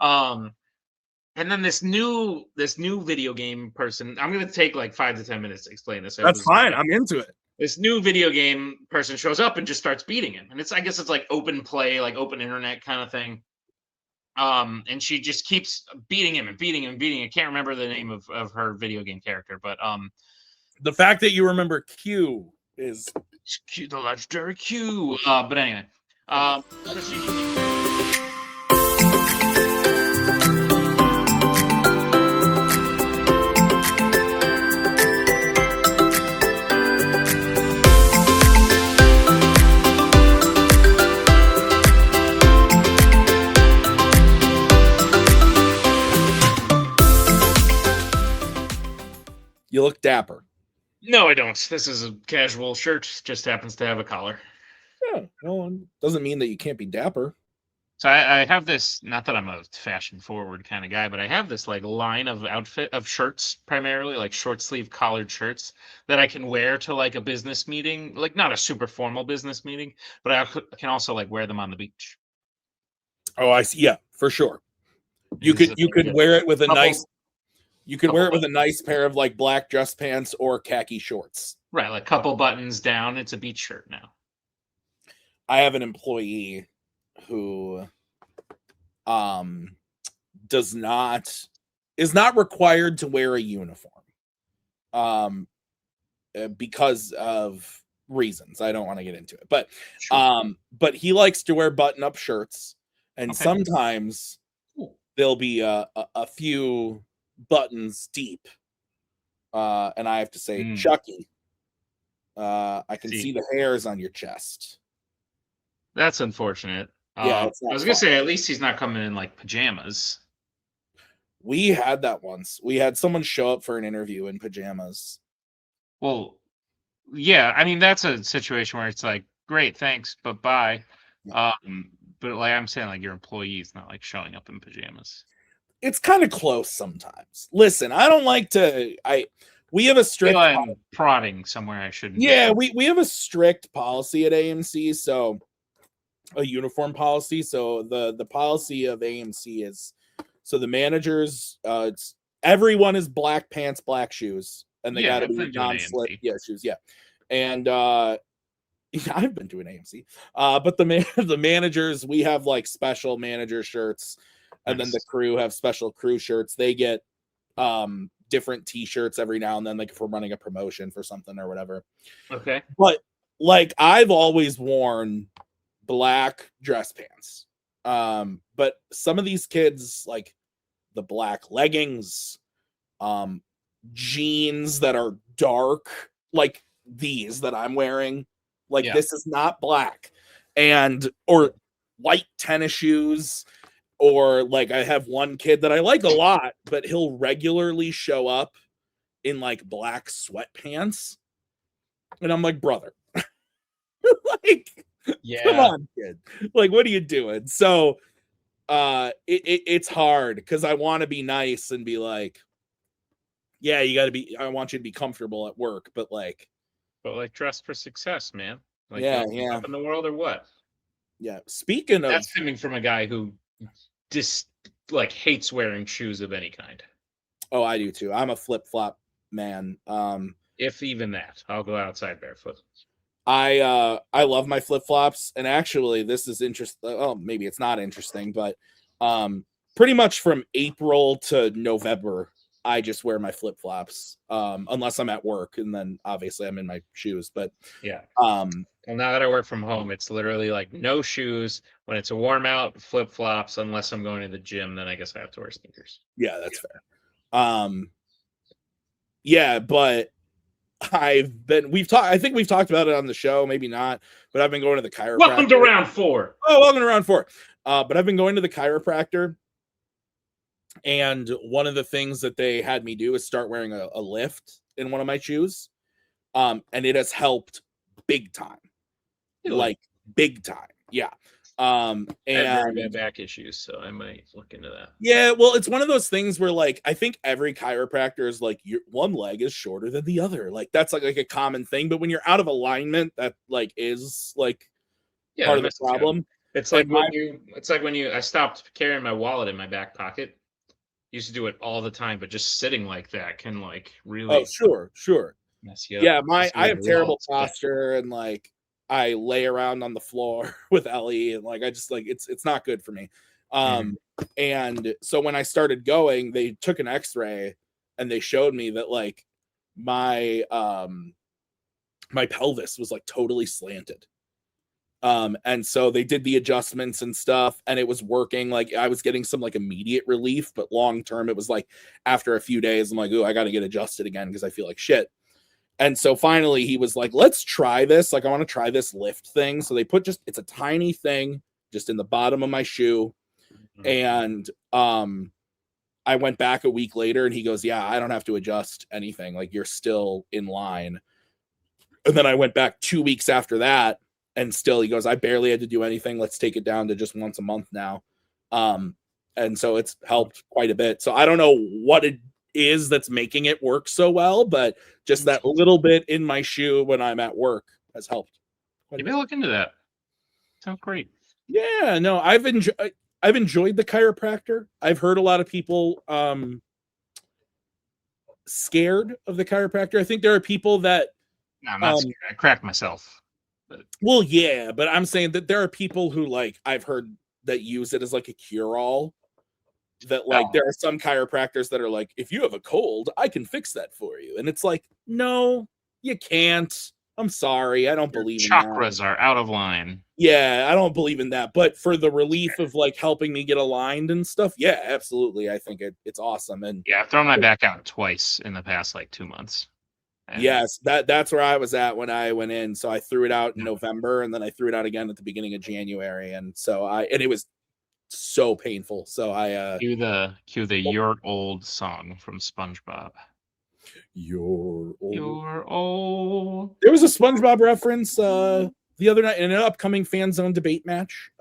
And then this new video game person, I'm gonna take like 5 to 10 minutes to explain this. That's fine. I'm into it. This new video game person shows up and just starts beating him, and I guess it's like open play, like open internet kind of thing. And she just keeps beating him and beating him and beating him. I can't remember the name of her video game character, but the fact that you remember Q is Q, the legendary Q. But anyway, you look dapper. No, I don't. This is a casual shirt. Just happens to have a collar. Yeah, well, doesn't mean that you can't be dapper. So I have this, not that I'm a fashion forward kind of guy, but I have this like line of shirts, primarily like short sleeve collared shirts that I can wear to like a business meeting, like not a super formal business meeting, but I can also like wear them on the beach. Oh, I see. Yeah, for sure. You could wear it with a nice. You could wear it with a nice pair of like black dress pants or khaki shorts. Right, like couple buttons down. It's a beach shirt now. I have an employee who is not required to wear a uniform because of reasons I don't want to get into it, but sure. But he likes to wear button-up shirts, and sometimes there'll be a few buttons deep, and I have to say, Chucky, I can see the hairs on your chest. That's unfortunate. Yeah, I was gonna say at least he's not coming in like pajamas. We had that once. We had someone show up for an interview in pajamas. Well, yeah, I mean that's a situation where it's like, great, thanks, but bye. Yeah. But like I'm saying, like your employee's not like showing up in pajamas. It's kind of close sometimes. Listen, I don't like to. We have a strict prodding somewhere I shouldn't. Yeah, we have a strict policy at AMC, so a uniform policy. So the policy of AMC is, so the managers, everyone is black pants, black shoes, and they got to be non-slip shoes. Yeah, and I've been doing AMC, but the managers, we have like special manager shirts, and then the crew have special crew shirts. They get different T-shirts every now and then, like if we're running a promotion for something or whatever. Okay, but like I've always worn black dress pants, but some of these kids, like the black leggings, jeans that are dark, like these that I'm wearing, like this is not black, or white tennis shoes, or like I have one kid that I like a lot, but he'll regularly show up in like black sweatpants, and I'm like, brother, like, come on, kid, like what are you doing? So it's hard because I want to be nice and be like, yeah, you got to be, I want you to be comfortable at work, but like dress for success, man. Like, up in the world or what? Yeah, speaking of, that's coming from a guy who just like hates wearing shoes of any kind. Oh, I do too. I'm a flip-flop man. If even that, I'll go outside barefoot. I love my flip-flops, and actually this is interesting. Oh, maybe it's not interesting, but pretty much from April to November I just wear my flip-flops, unless I'm at work, and then obviously I'm in my shoes. But yeah, well, now that I work from home, it's literally like no shoes. When it's a warm out, flip-flops, unless I'm going to the gym, then I guess I have to wear sneakers. Yeah, that's fair. Yeah, but I think we've talked about it on the show, maybe not, but I've been going to the chiropractor. Welcome to round 4. Oh, welcome to round 4. But I've been going to the chiropractor, and one of the things that they had me do is start wearing a lift in one of my shoes. And it has helped big time. Really? Like big time. Yeah. And I have very bad back issues, so I might look into that. Yeah, well, it's one of those things where like I think every chiropractor is like, your one leg is shorter than the other. Like that's like a common thing. But when you're out of alignment, that like is like part of the problem. It's like when I stopped carrying my wallet in my back pocket. Used to do it all the time, but just sitting like that can like Oh, really sure. mess you up. Yeah, I Especially have when your terrible wallet's big. posture, and like I lay around on the floor with Ellie, and like I just like it's not good for me. And so when I started going, they took an X-ray and they showed me that like my my pelvis was like totally slanted. And so they did the adjustments and stuff, and it was working. Like I was getting some like immediate relief, but long term, it was like after a few days, I'm like, oh, I got to get adjusted again because I feel like shit. And so finally, he was like, let's try this. Like, I want to try this lift thing. So they put it's a tiny thing just in the bottom of my shoe. And I went back a week later, and he goes, yeah, I don't have to adjust anything. Like, you're still in line. And then I went back 2 weeks after that, and still he goes, I barely had to do anything. Let's take it down to just once a month now. And so it's helped quite a bit. So I don't know what it is that's making it work so well, but just that little bit in my shoe when I'm at work has helped. Maybe look into that. Sounds great. Yeah, no, I've enjoyed the chiropractor. I've heard a lot of people scared of the chiropractor. I think there are people that No, I'm not scared. I cracked myself. But... Well, yeah, but I'm saying that there are people who like I've heard that use it as like a cure-all. That like there are some chiropractors that are like, if you have a cold, I can fix that for you. And it's like, no, you can't. I'm sorry. I don't believe in that. Chakras are out of line. Yeah, I don't believe in that. But for the relief of like helping me get aligned and stuff, yeah, absolutely. I think it's awesome. And yeah, I've thrown my back out twice in the past like 2 months. And yes, that's where I was at when I went in. So I threw it out in November, and then I threw it out again at the beginning of January. And so it was so painful. So I cue the "You're Old" song from SpongeBob. You're old. You're old. There was a SpongeBob reference the other night in an upcoming Fanzone debate match.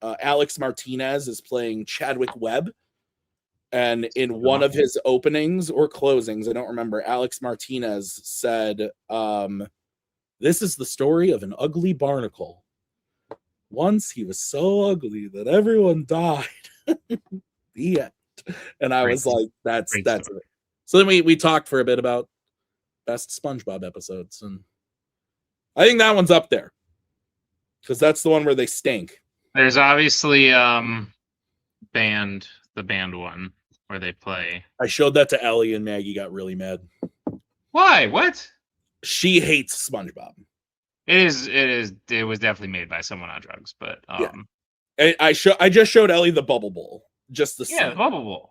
Alex Martinez is playing Chadwick Webb, and in one of his openings or closings, I don't remember, Alex Martinez said, "This is the story of an ugly barnacle. Once he was so ugly that everyone died." The end. And I was like, that's it. So then we talked for a bit about best SpongeBob episodes, and I think that one's up there because that's the one where they stink. There's obviously the band one where they play. I showed that to Ellie, and Maggie got really mad. Why? What? She hates SpongeBob. It was definitely made by someone on drugs, but I just showed Ellie the Bubble Bowl, just the the Bubble Bowl.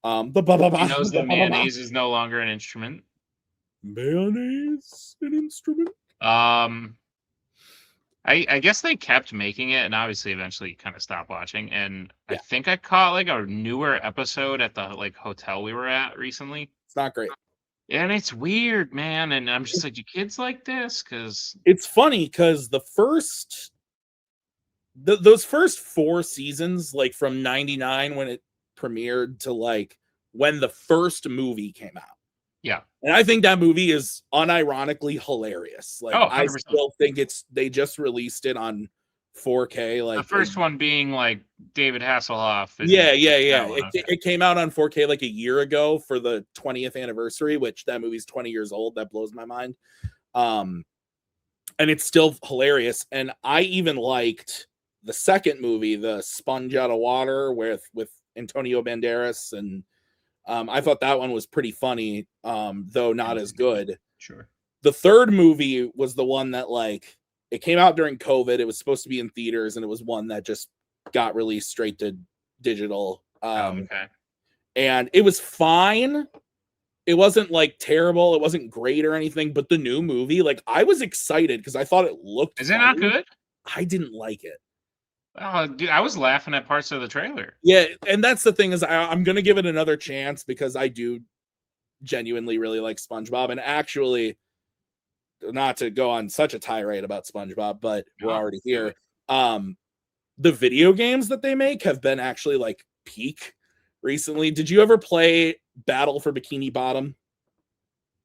The bubble. She knows the mayonnaise is no longer an instrument. Mayonnaise, an instrument. I guess they kept making it, and obviously eventually kind of stopped watching. And I think I caught like a newer episode at the like hotel we were at recently. It's not great. And it's weird, man. And I'm just like, do kids like this? Because it's funny because those first 4 seasons, like from '99 when it premiered to like when the first movie came out. Yeah. And I think that movie is unironically hilarious. Like 100%. I still think they just released it on 4K. Like the first one being like David Hasselhoff. Yeah. It came out on 4K like a year ago for the 20th anniversary, which that movie's 20 years old. That blows my mind. And it's still hilarious. And I even liked the second movie, the Sponge Out of Water with Antonio Banderas, and I thought that one was pretty funny, though not as good. Sure. The third movie was the one that like it came out during COVID. It was supposed to be in theaters, and it was one that just got released straight to digital. Okay. And it was fine. It wasn't like terrible. It wasn't great or anything. But the new movie, like I was excited because I thought it looked. Is it not good? I didn't like it. Oh, dude, I was laughing at parts of the trailer. Yeah, and that's the thing is I'm going to give it another chance because I do genuinely really like SpongeBob. And actually, not to go on such a tirade about SpongeBob, but we're already here. The video games that they make have been actually like peak recently. Did you ever play Battle for Bikini Bottom?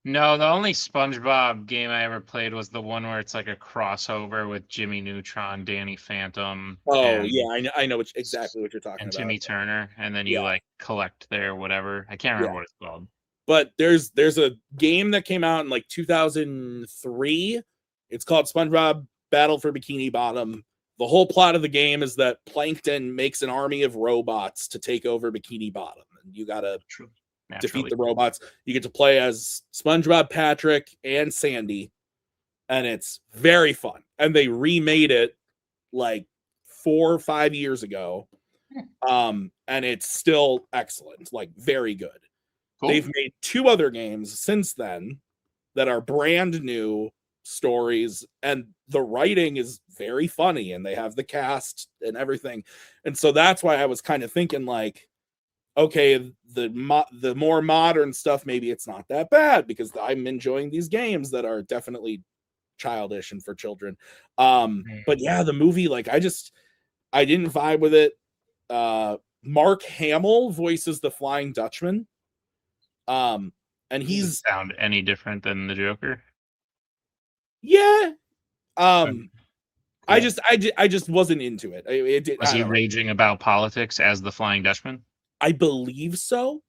No, the only SpongeBob game I ever played was the one where it's like a crossover with Jimmy Neutron, Danny Phantom, Oh and yeah, I know exactly what you're talking and about. Timmy Turner, and then you Yeah, like collect their whatever. I can't yeah. remember what it's called. But there's a game that came out in like 2003. It's called SpongeBob Battle for Bikini Bottom. The whole plot of the game is that Plankton makes an army of robots to take over Bikini Bottom, and you gotta defeat Naturally. the robots. You get to play as SpongeBob, Patrick, and Sandy, and it's very fun. And they remade it like 4 or 5 years ago, and it's still excellent, like very good. Cool. They've made 2 other games since then that are brand new stories, and the writing is very funny, and they have the cast and everything. And so that's why I was kind of thinking like, okay, the more modern stuff, maybe it's not that bad because I'm enjoying these games that are definitely childish and for children. But yeah, the movie, like I didn't vibe with it. Mark Hamill voices the Flying Dutchman. And Does it he's sound any different than the Joker? yeah. Cool. I just wasn't into it. Was I he don't know. raging about politics as the Flying Dutchman? I believe so.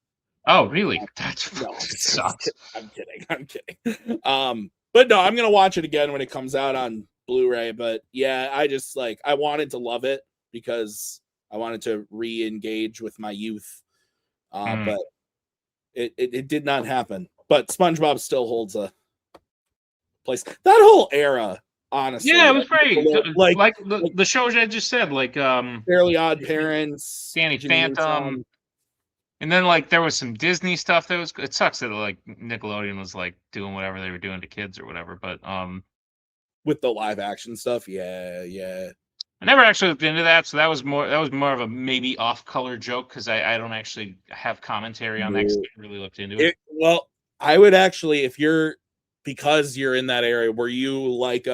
Oh, really? That No, sucks. I'm kidding. I'm kidding. But no, I'm gonna watch it again when it comes out on Blu-ray. But yeah, I just like I wanted to love it because I wanted to re-engage with my youth. But it did not happen. But SpongeBob still holds a place. That whole era, honestly, Yeah, it was great. like Like the shows I just said, like Fairly Odd Parents, Danny Jimmy Phantom, Neutron, and then like there was some Disney stuff that was. It sucks that like Nickelodeon was like doing whatever they were doing to kids or whatever. But with the live action stuff. Yeah, yeah. I never actually looked into that, so that was more of a maybe off color joke because I don't actually have commentary on that because I haven't really looked into it. Well, I would actually, if you're because you're in that area, were you like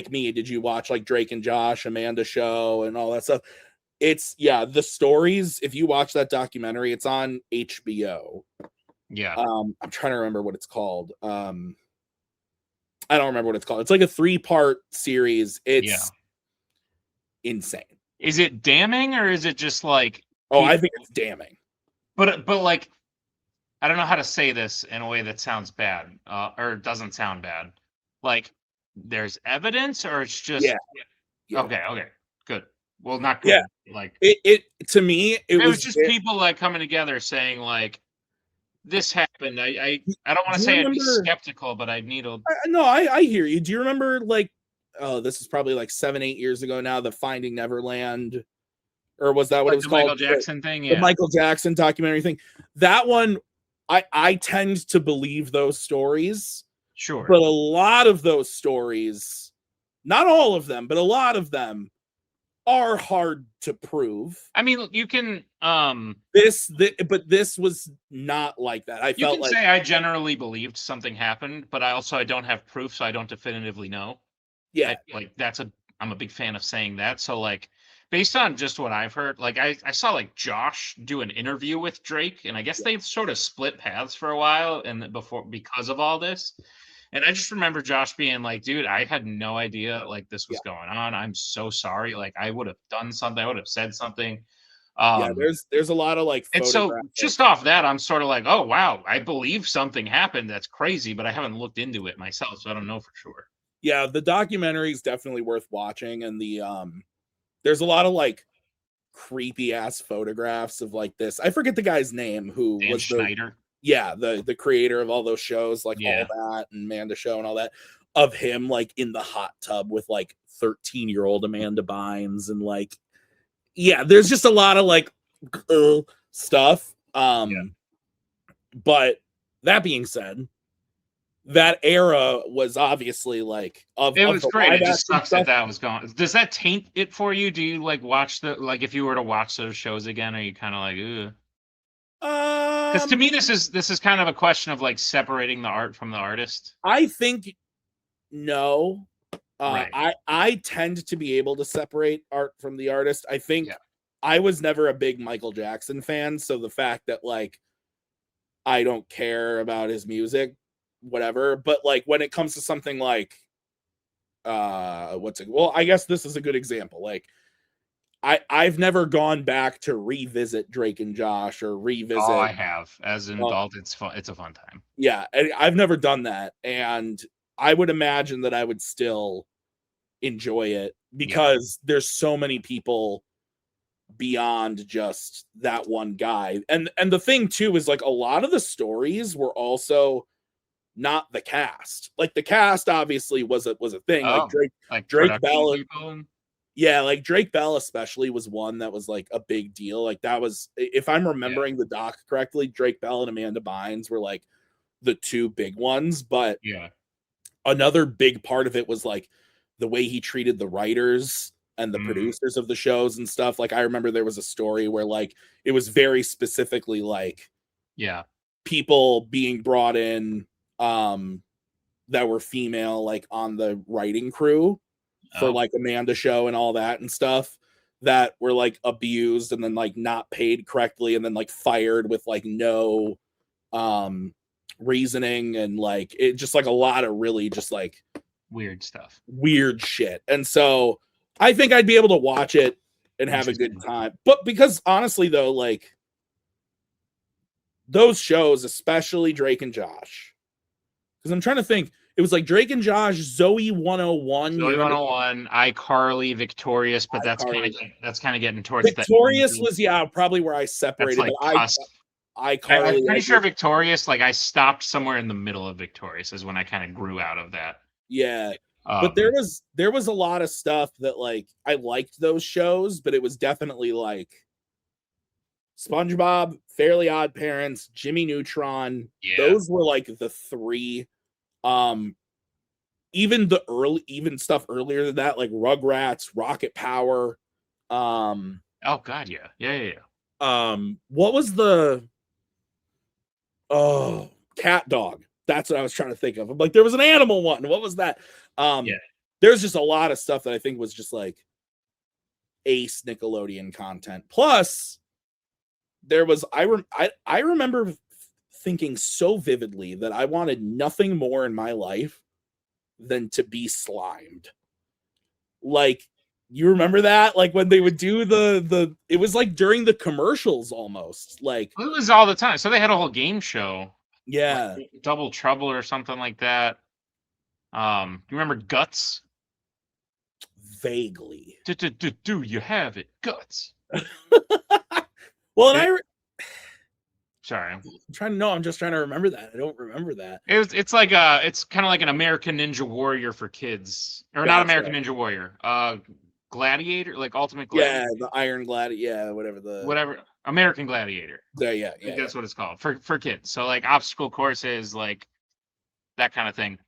me? Did you watch like Drake and Josh, Amanda Show, and all that stuff? It's the stories. If you watch that documentary, it's on HBO. Yeah. I'm trying to remember what it's called. I don't remember what it's called. It's like a 3-part series. It's insane. Is it damning or is it just like? Oh, I think it's damning. But like, I don't know how to say this in a way that sounds bad, or doesn't sound bad. Like, there's evidence, or it's just Yeah. Okay, good. Well, not good. Yeah. Like it to me, it was just people like coming together saying like this happened. I don't want to say I'd be skeptical, but I'd need a. No, I hear you. Do you remember like? Oh, this is probably like 7-8 years ago now. The Finding Neverland, or was that what Like it was the called? Michael Jackson thing, The Michael Jackson documentary thing. That one, I tend to believe those stories. Sure. But a lot of those stories, not all of them, but a lot of them are hard to prove. I mean, you can but this was not like that. I felt like say I generally believed something happened, but I don't have proof, so I don't definitively know. Yeah. Like I'm a big fan of saying that. So like based on just what I've heard, like I saw like Josh do an interview with Drake, and I guess they sort of split paths for a while and because of all this. And I just remember Josh being like, dude, I had no idea like this was going on. I'm so sorry. Like I would have done something, I would have said something. There's a lot of like and so just off that, I'm sort of like, oh wow, I believe something happened. That's crazy, but I haven't looked into it myself, so I don't know for sure. Yeah, the documentary is definitely worth watching, and there's a lot of like creepy ass photographs of like this. I forget the guy's name who Dan was Schneider. The creator of all those shows, like All That and Amanda Show and all that, of him like in the hot tub with like 13-year-old Amanda Bynes, and like there's just a lot of like stuff. But that being said, that era was obviously like it was great. It just sucks that was gone. Does that taint it for you? Do you like watch if you were to watch those shows again, are you kind of like, ugh? Because to me, this is kind of a question of like separating the art from the artist. I think no. I tend to be able to separate art from the artist. I think I was never a big Michael Jackson fan, so the fact that like I don't care about his music, whatever. But like when it comes to something like well, I guess this is a good example. Like I've never gone back to revisit Drake and Josh or Oh, revisit I have. As an adult, it's fun. It's a fun time. yeah, I've never done that, and I would imagine that I would still enjoy it because there's so many people beyond just that one guy. And the thing too is like a lot of the stories were also not the cast. Like the cast obviously was a thing. Like Oh, like Drake production Bell, people and yeah, like Drake Bell especially was one that was like a big deal. Like that was, if I'm remembering the doc correctly, Drake Bell and Amanda Bynes were like the two big ones. But yeah. another big part of it was like the way he treated the writers and the producers of the shows and stuff. Like I remember there was a story where like it was very specifically like people being brought in that were female like on the writing crew for like Amanda show and all that and stuff that were like abused and then like not paid correctly and then like fired with like no reasoning and like it just like a lot of really just like weird stuff, weird shit. And so I think I'd be able to watch it and have a good time. But because honestly though, like those shows, especially Drake and Josh, because I'm trying to think, it was like Drake and Josh, Zoe 101. Zoe 101, iCarly, Victorious, but that's kind of getting towards Victorious was probably where I separated. That's like cusp. iCarly, I'm pretty sure Victorious, like I stopped somewhere in the middle of Victorious is when I kind of grew out of that. Yeah. But there was a lot of stuff that like I liked those shows, but it was definitely like SpongeBob, Fairly Odd Parents, Jimmy Neutron. Yeah. Those were like the three. Even stuff earlier than that, like Rugrats, Rocket Power. Oh God, yeah. What was the Cat Dog? That's what I was trying to think of. I'm like, there was an animal one. What was that? There's just a lot of stuff that I think was just like ace Nickelodeon content. Plus, there was I remember thinking so vividly that I wanted nothing more in my life than to be slimed. Like, you remember that? Like when they would do it was like during the commercials almost. Like it was all the time. So they had a whole game show. Yeah. Like Double Trouble or something like that. You remember Guts? Vaguely. Do you have it? Guts. Well, and sorry. I'm just trying to remember that. I don't remember that. It's like it's kind of like an American Ninja Warrior for kids. Or not American Ninja Warrior. Gladiator, like Ultimate Gladiator. Yeah, the Iron Gladiator, whatever. American Gladiator. Yeah. That's what it's called for kids. So like obstacle courses, like that kind of thing.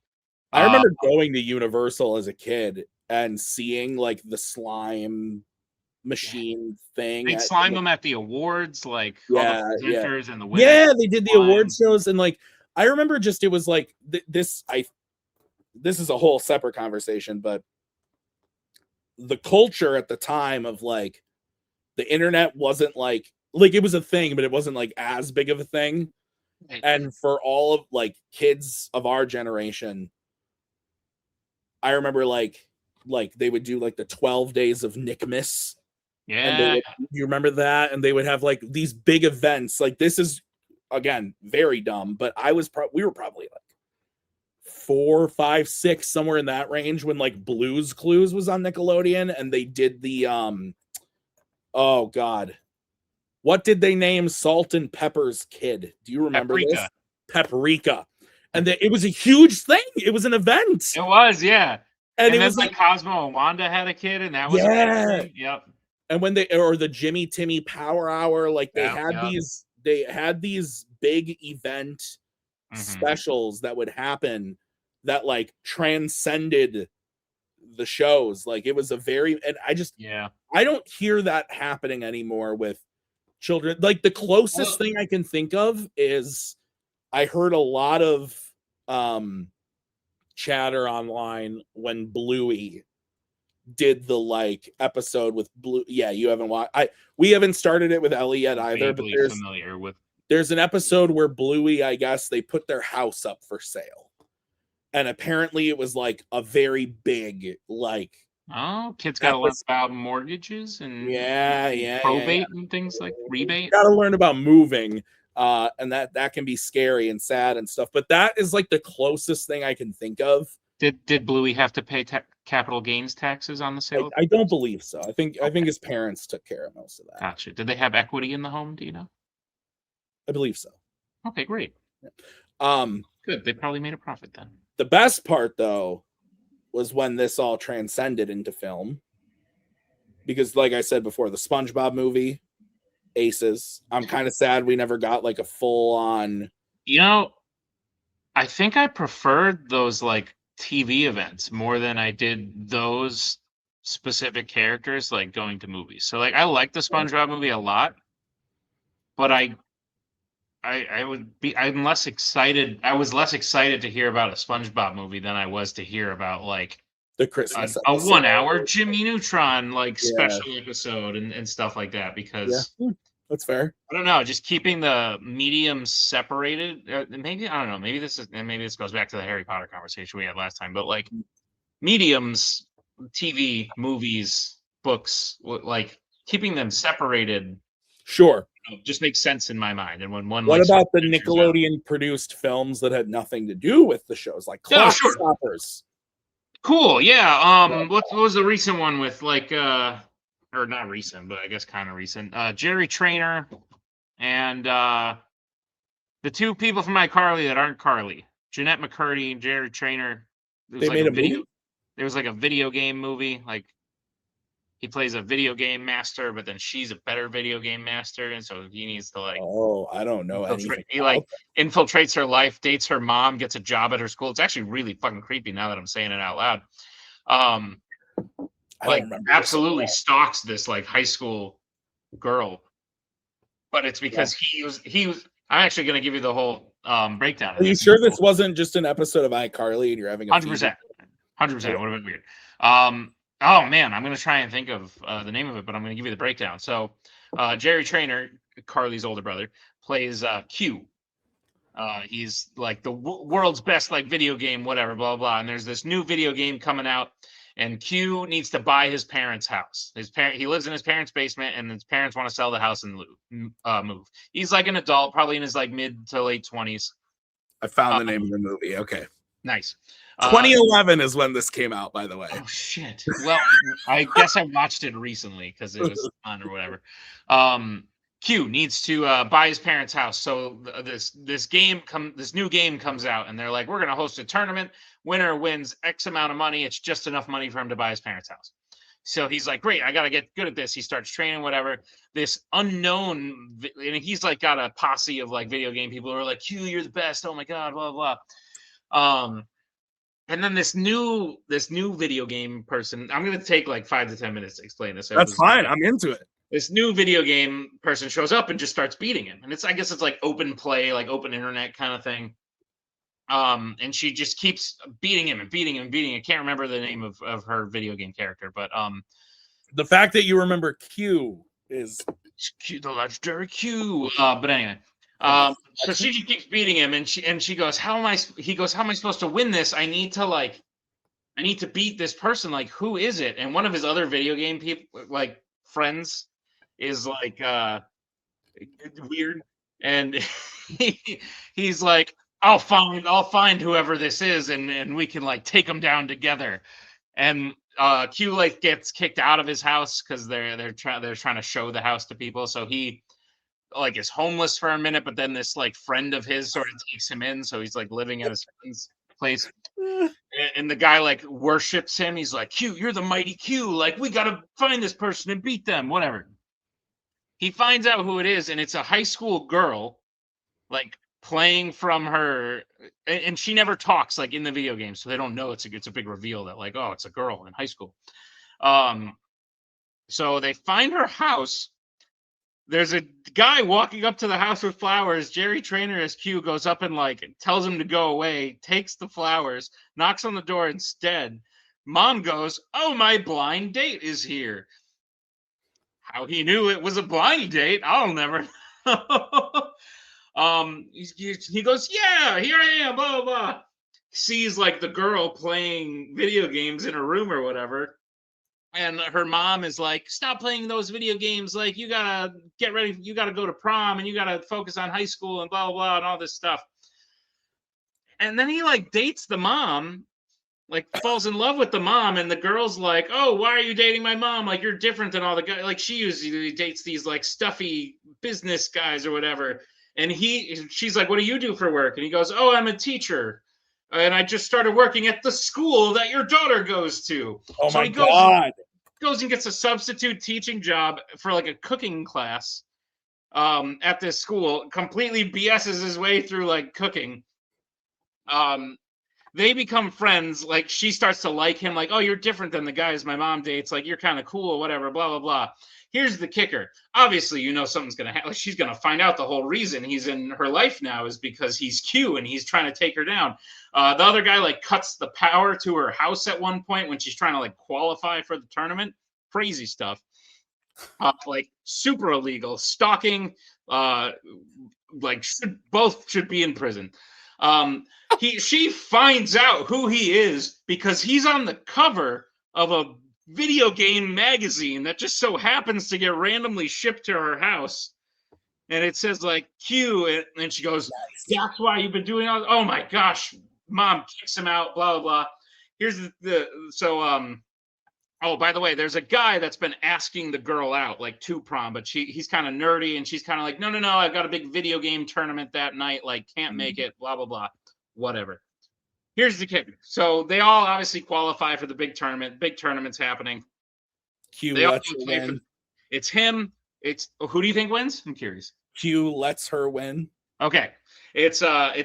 I remember going to Universal as a kid and seeing like the slime machine thing. They'd slime them at the awards, like all the presenters and the winners. Yeah, they did the award shows, and like I remember just it was like this is a whole separate conversation, but the culture at the time of like the internet wasn't like it was a thing, but it wasn't like as big of a thing. And for all of like kids of our generation, I remember like they would do like the 12 days of Nickmas. Yeah. You remember that? And they would have like these big events. Like this is again very dumb, but we were probably like 4, 5, 6, somewhere in that range when like Blue's Clues was on Nickelodeon and they did the oh God. What did they name Salt and Pepper's kid? Do you remember this? Paprika. And it was a huge thing. It was an event. It was, yeah. And it was like Cosmo and Wanda had a kid, and that was yep. And when the Jimmy Timmy Power Hour, like they had these big event specials that would happen that like transcended the shows. Like it was I don't hear that happening anymore with children. Like the closest thing I can think of is I heard a lot of chatter online when Bluey did the like episode with Blue. Yeah, you haven't watched. We haven't started it with Ellie yet either. But there's an episode where Bluey, I guess, they put their house up for sale. And apparently it was like a very big, like, oh, kids got to learn about mortgages and probate and things like rebate. Got to learn about moving, and that can be scary and sad and stuff. But that is like the closest thing I can think of. Did Bluey have to pay capital gains taxes on the sale? I don't believe so. I think his parents took care of most of that. Gotcha. Did they have equity in the home? Do you know? I believe so. Okay, great. Good. They probably made a profit then. The best part, though, was when this all transcended into film. Because, like I said before, the SpongeBob movie, aces. I'm kind of sad we never got like a full-on. You know, I think I preferred those like TV events more than I did those specific characters like going to movies. So like I like the SpongeBob movie a lot, but I'm less excited. I was less excited to hear about a SpongeBob movie than I was to hear about like the Christmas a 1 hour Jimmy Neutron like special episode and stuff like that, because that's fair. I don't know, just keeping the mediums separated. Maybe I don't know. Maybe this goes back to the Harry Potter conversation we had last time. But like mediums, TV, movies, books, like keeping them separated. Sure, just makes sense in my mind. And when one, what about the Nickelodeon produced films that had nothing to do with the shows, like Clock Stoppers? Cool, yeah. What was the recent one with like or not recent, but I guess kind of recent. Jerry Trainer and the two people from iCarly that aren't Carly, Jeanette McCurdy and Jerry Trainer. They made a movie. There was like a video game movie. Like he plays a video game master, but then she's a better video game master, and so he needs to like. Oh, I don't know anything. He like infiltrates her life, dates her mom, gets a job at her school. It's actually really fucking creepy now that I'm saying it out loud. Like absolutely stalks this like high school girl, but it's because he was I'm actually going to give you the whole breakdown. Are you sure this wasn't just an episode of iCarly and you're having a 100%? 100% would have been weird. Oh man, I'm going to try and think of the name of it, but I'm going to give you the breakdown. So Jerry Trainer, Carly's older brother, plays Q. He's like the world's best like video game, whatever, blah, blah. And there's this new video game coming out, and Q needs to buy his parents' house. He lives in his parents' basement, and his parents want to sell the house and move. He's like an adult, probably in his like mid to late 20s. I found the name of the movie. Okay. Nice. 2011 is when this came out, by the way. Oh shit. Well, I guess I watched it recently because it was on or whatever. Q needs to buy his parents' house. So this new game comes out, and they're like, we're gonna host a tournament. Winner wins X amount of money. It's just enough money for him to buy his parents' house. So he's like, great, I gotta get good at this. He starts training, whatever. This unknown, and he's like got a posse of like video game people who are like, Q, you're the best. Oh my god, blah blah. And then this new video game person, I'm gonna take like 5 to 10 minutes to explain this. That's fine. I'm into it. This new video game person shows up and just starts beating him. And I guess it's like open play, like open internet kind of thing. And she just keeps beating him and beating him and beating him. I can't remember the name of her video game character, but the fact that you remember Q is Q, the legendary Q. But anyway. So she just keeps beating him, and she goes, he goes, how am I supposed to win this? I need to beat this person. Like, who is it? And one of his other video game people, like friends, is like weird, and he's like, I'll find whoever this is, and we can like take them down together. And Q like gets kicked out of his house because they're trying to show the house to people. So he like is homeless for a minute, but then this like friend of his sort of takes him in, so he's like living at his friend's place. And the guy like worships him. He's like, Q, you're the mighty Q. Like, we gotta find this person and beat them, whatever. He finds out who it is, and it's a high school girl, like playing from her, and she never talks like in the video game, so they don't know it's a big reveal that like, oh, it's a girl in high school. So they find her house. There's a guy walking up to the house with flowers. Jerry Trainer as Q goes up and like tells him to go away, takes the flowers, knocks on the door instead. Mom goes, oh, my blind date is here. How he knew it was a blind date, I'll never know. He goes, yeah, here I am, blah, blah, blah. Sees like the girl playing video games in her room or whatever. And her mom is like, stop playing those video games. Like, you gotta get ready. You gotta go to prom and you gotta focus on high school and blah, blah, blah, and all this stuff. And then he like dates the mom, like falls in love with the mom, and the girl's like, oh, why are you dating my mom? Like, you're different than all the guys. Like, she usually dates these like stuffy business guys or whatever. And she's like, what do you do for work? And he goes, oh, I'm a teacher. And I just started working at the school that your daughter goes to. Oh so my he God. goes and gets a substitute teaching job for like a cooking class at this school, completely BS's his way through like cooking. They become friends. Like, she starts to like him, like, oh, you're different than the guys my mom dates. Like, you're kind of cool, whatever, blah, blah, blah. Here's the kicker. Obviously, you know something's going to happen. Like, she's going to find out the whole reason he's in her life now is because he's Q and he's trying to take her down. The other guy, like, cuts the power to her house at one point when she's trying to, like, qualify for the tournament. Crazy stuff. Like, super illegal. Stalking. Both should be in prison. She finds out who he is because he's on the cover of a video game magazine that just so happens to get randomly shipped to her house. And it says like Q, and she goes, that's why you've been doing all. Oh my gosh, mom kicks him out, blah, blah, blah. Here's oh, by the way, there's a guy that's been asking the girl out, like, to prom, but he's kind of nerdy, and she's kind of like, no, I've got a big video game tournament that night, like, can't make it, blah, blah, blah, whatever. Here's the kicker. So they all obviously qualify for the big tournament. Big tournament's happening. Q lets her win. It's him. Who do you think wins? I'm curious. Q lets her win. Okay. It's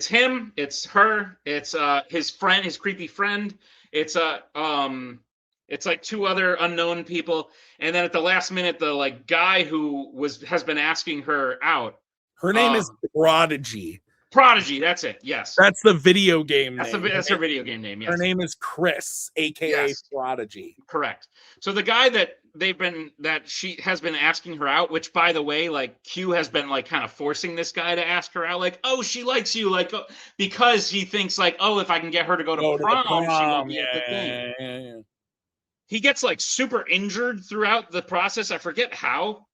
him, it's her, it's his friend, his creepy friend. It's like two other unknown people, and then at the last minute, the like guy who has been asking her out. Her name is Prodigy. Prodigy, that's it. Yes, that's the video game name. That's her video game name. Yes. Her name is Chris, aka Prodigy. Correct. So the guy that she has been asking her out, which by the way, like Q has been like kind of forcing this guy to ask her out, like, oh, she likes you, like, because he thinks like, oh, if I can get her to go to prom, she will be at the thing. Yeah. He gets like super injured throughout the process. I forget how.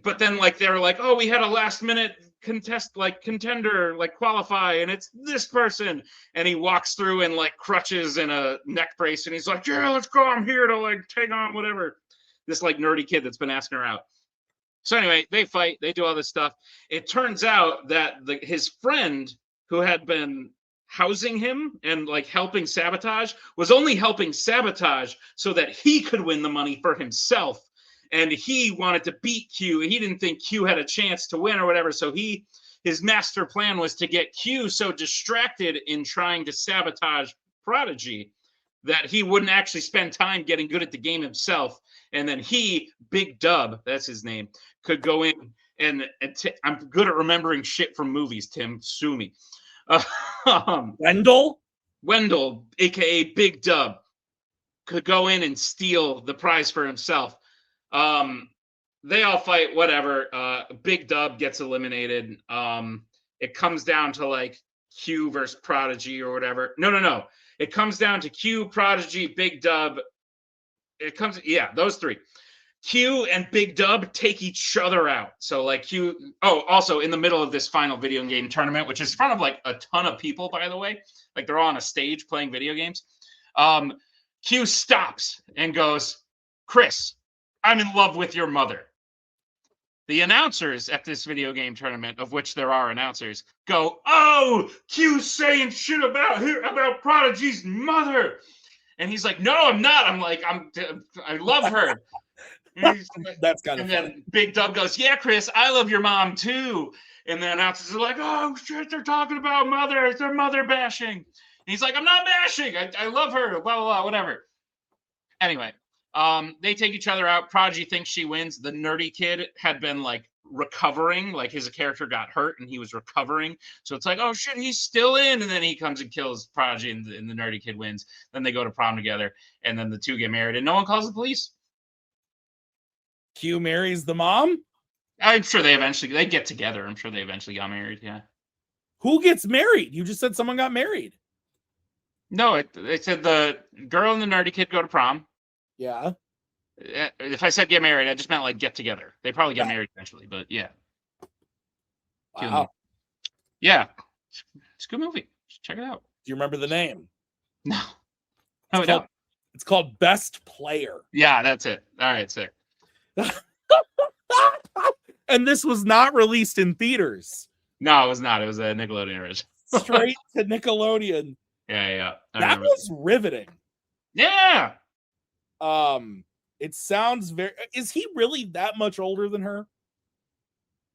But then like they're like, oh, we had a last minute contender, like qualify, and it's this person. And he walks through in like crutches and a neck brace, and he's like, yeah, let's go. I'm here to like take on whatever. This like nerdy kid that's been asking her out. So anyway, they fight, they do all this stuff. It turns out that his friend who had been housing him and like helping sabotage was only helping sabotage so that he could win the money for himself, and he wanted to beat Q. He didn't think Q had a chance to win or whatever, so his master plan was to get Q so distracted in trying to sabotage Prodigy that he wouldn't actually spend time getting good at the game himself, and then Big Dub, that's his name, could go in and I'm good at remembering shit from movies, Tim, sue me. Wendell, aka Big Dub, could go in and steal the prize for himself. They all fight, whatever. Big Dub gets eliminated. It comes down to like Q versus Prodigy or whatever. No. It comes down to Q, Prodigy, Big Dub. Those three. Q and Big Dub take each other out. So like Q, also in the middle of this final video game tournament, which is in front of like a ton of people, by the way, like they're all on a stage playing video games. Q stops and goes, Chris, I'm in love with your mother. The announcers at this video game tournament, of which there are announcers, go, oh, Q's saying shit about Prodigy's mother. And he's like, no, I'm not. I love her. That's kind of And then Big Dub goes, yeah, Chris, I love your mom too. And the announcers are like, oh shit, they're talking about mother. They're mother bashing. And he's like, I'm not bashing. I love her. Blah, blah, blah, whatever. Anyway, they take each other out. Prodigy thinks she wins. The nerdy kid had been like recovering, like his character got hurt and he was recovering. So it's like, oh shit, he's still in. And then he comes and kills Prodigy and the nerdy kid wins. Then they go to prom together and then the two get married and no one calls the police. Q marries the mom? I'm sure they get together. I'm sure they eventually got married. Yeah. Who gets married? You just said someone got married. No, it said the girl and the nerdy kid go to prom. Yeah. If I said get married, I just meant like get together. They probably get married eventually, but yeah. Wow. Yeah. It's a good movie. Check it out. Do you remember the name? No. No, no. It's called Best Player. Yeah, that's it. All right, sick. And this was not released in theaters. No, it was not. It was a Nickelodeon original. Straight to Nickelodeon. Yeah. That was riveting. Yeah. It sounds very. Is he really that much older than her?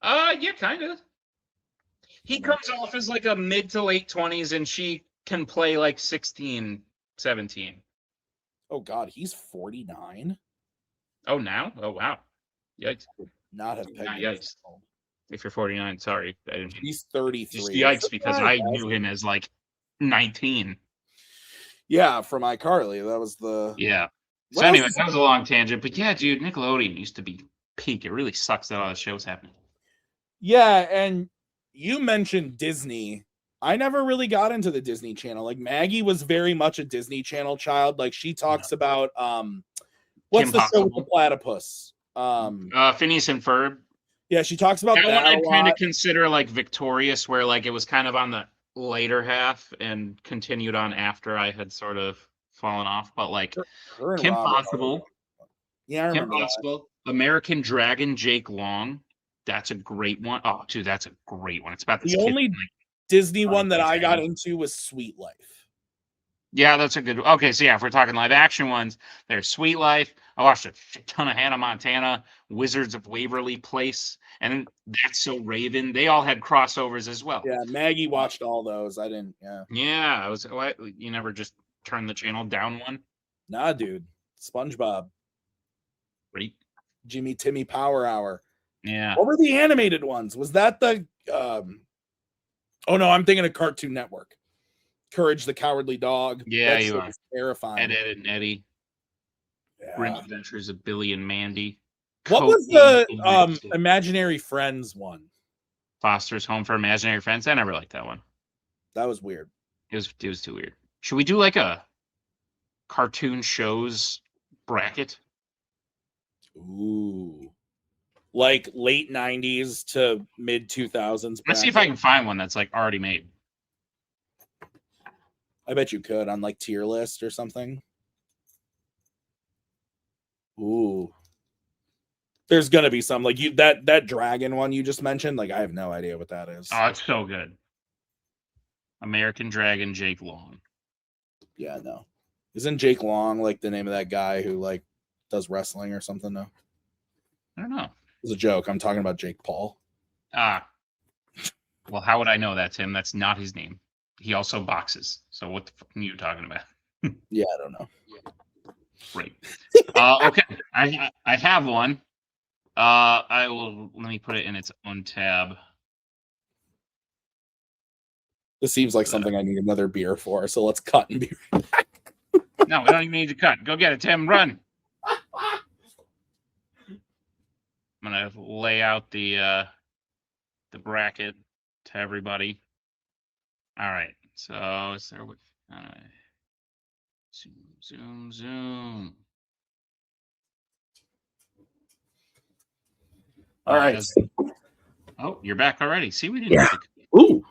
Yeah, kind of. He comes off as like a mid to late 20s, and she can play like 16, 17. Oh God, he's 49. Oh, now? Oh, wow. Yikes. Not have yikes. If you're 49, sorry. I didn't. He's 33. Just yikes, because I knew him as like 19. Yeah, from iCarly. That was the. Yeah. So anyway, that was a long tangent, but yeah, dude, Nickelodeon used to be peak. It really sucks that all the shows happening. Yeah, and you mentioned Disney. I never really got into the Disney Channel. Like Maggie was very much a Disney Channel child. Like she talks about what's the show with the platypus? Phineas and Ferb. Yeah, she talks about that one. I kind of consider like Victorious, where like it was kind of on the later half and continued on after I had sort of fallen off. But like Kim Possible, yeah, I remember Kim Possible, American Dragon, Jake Long. That's a great one. Oh, dude, that's a great one. It's about this the kid, only like, Disney one that I got into was Sweet Life. Yeah, that's a good. Okay, so yeah, if we're talking live action ones, there's Sweet Life. I watched a ton of Hannah Montana, Wizards of Waverly Place, and That's So Raven. They all had crossovers as well. Yeah, Maggie watched all those. I didn't. Yeah. Yeah, I was. What, you never just turned the channel down one? Nah, dude. SpongeBob. Great. Jimmy Timmy Power Hour. Yeah. What were the animated ones? Was that the? Oh no, I'm thinking of Cartoon Network. Courage the Cowardly Dog. Yeah, you are. Terrifying. Ed and Eddie. Yeah. Grim Adventures of Billy and Mandy. What was the Imaginary Friends one? Foster's Home for Imaginary Friends. I never liked that one. That was weird. It was too weird. Should we do like a cartoon shows bracket? Ooh. Like late 90s to mid 2000s. Let's see if I can find one that's like already made. I bet you could on like tier list or something. Ooh. There's gonna be some like you that dragon one you just mentioned. Like I have no idea what that is. Oh, it's so good. American Dragon, Jake Long. Yeah, no. Isn't Jake Long like the name of that guy who like does wrestling or something? No. I don't know. It's a joke. I'm talking about Jake Paul. Ah. Well, how would I know that's him? That's not his name. He also boxes. So what the fuck are you talking about? Yeah, I don't know. Great. Okay. I have one. I will let me put it in its own tab. This seems like something I need another beer for, so let's cut and be right back. No, we don't even need to cut. Go get it, Tim. Run. I'm gonna lay out the bracket to everybody. All right. So is there? Zoom. All right. Oh, you're back already. See, we didn't. Yeah. Ooh.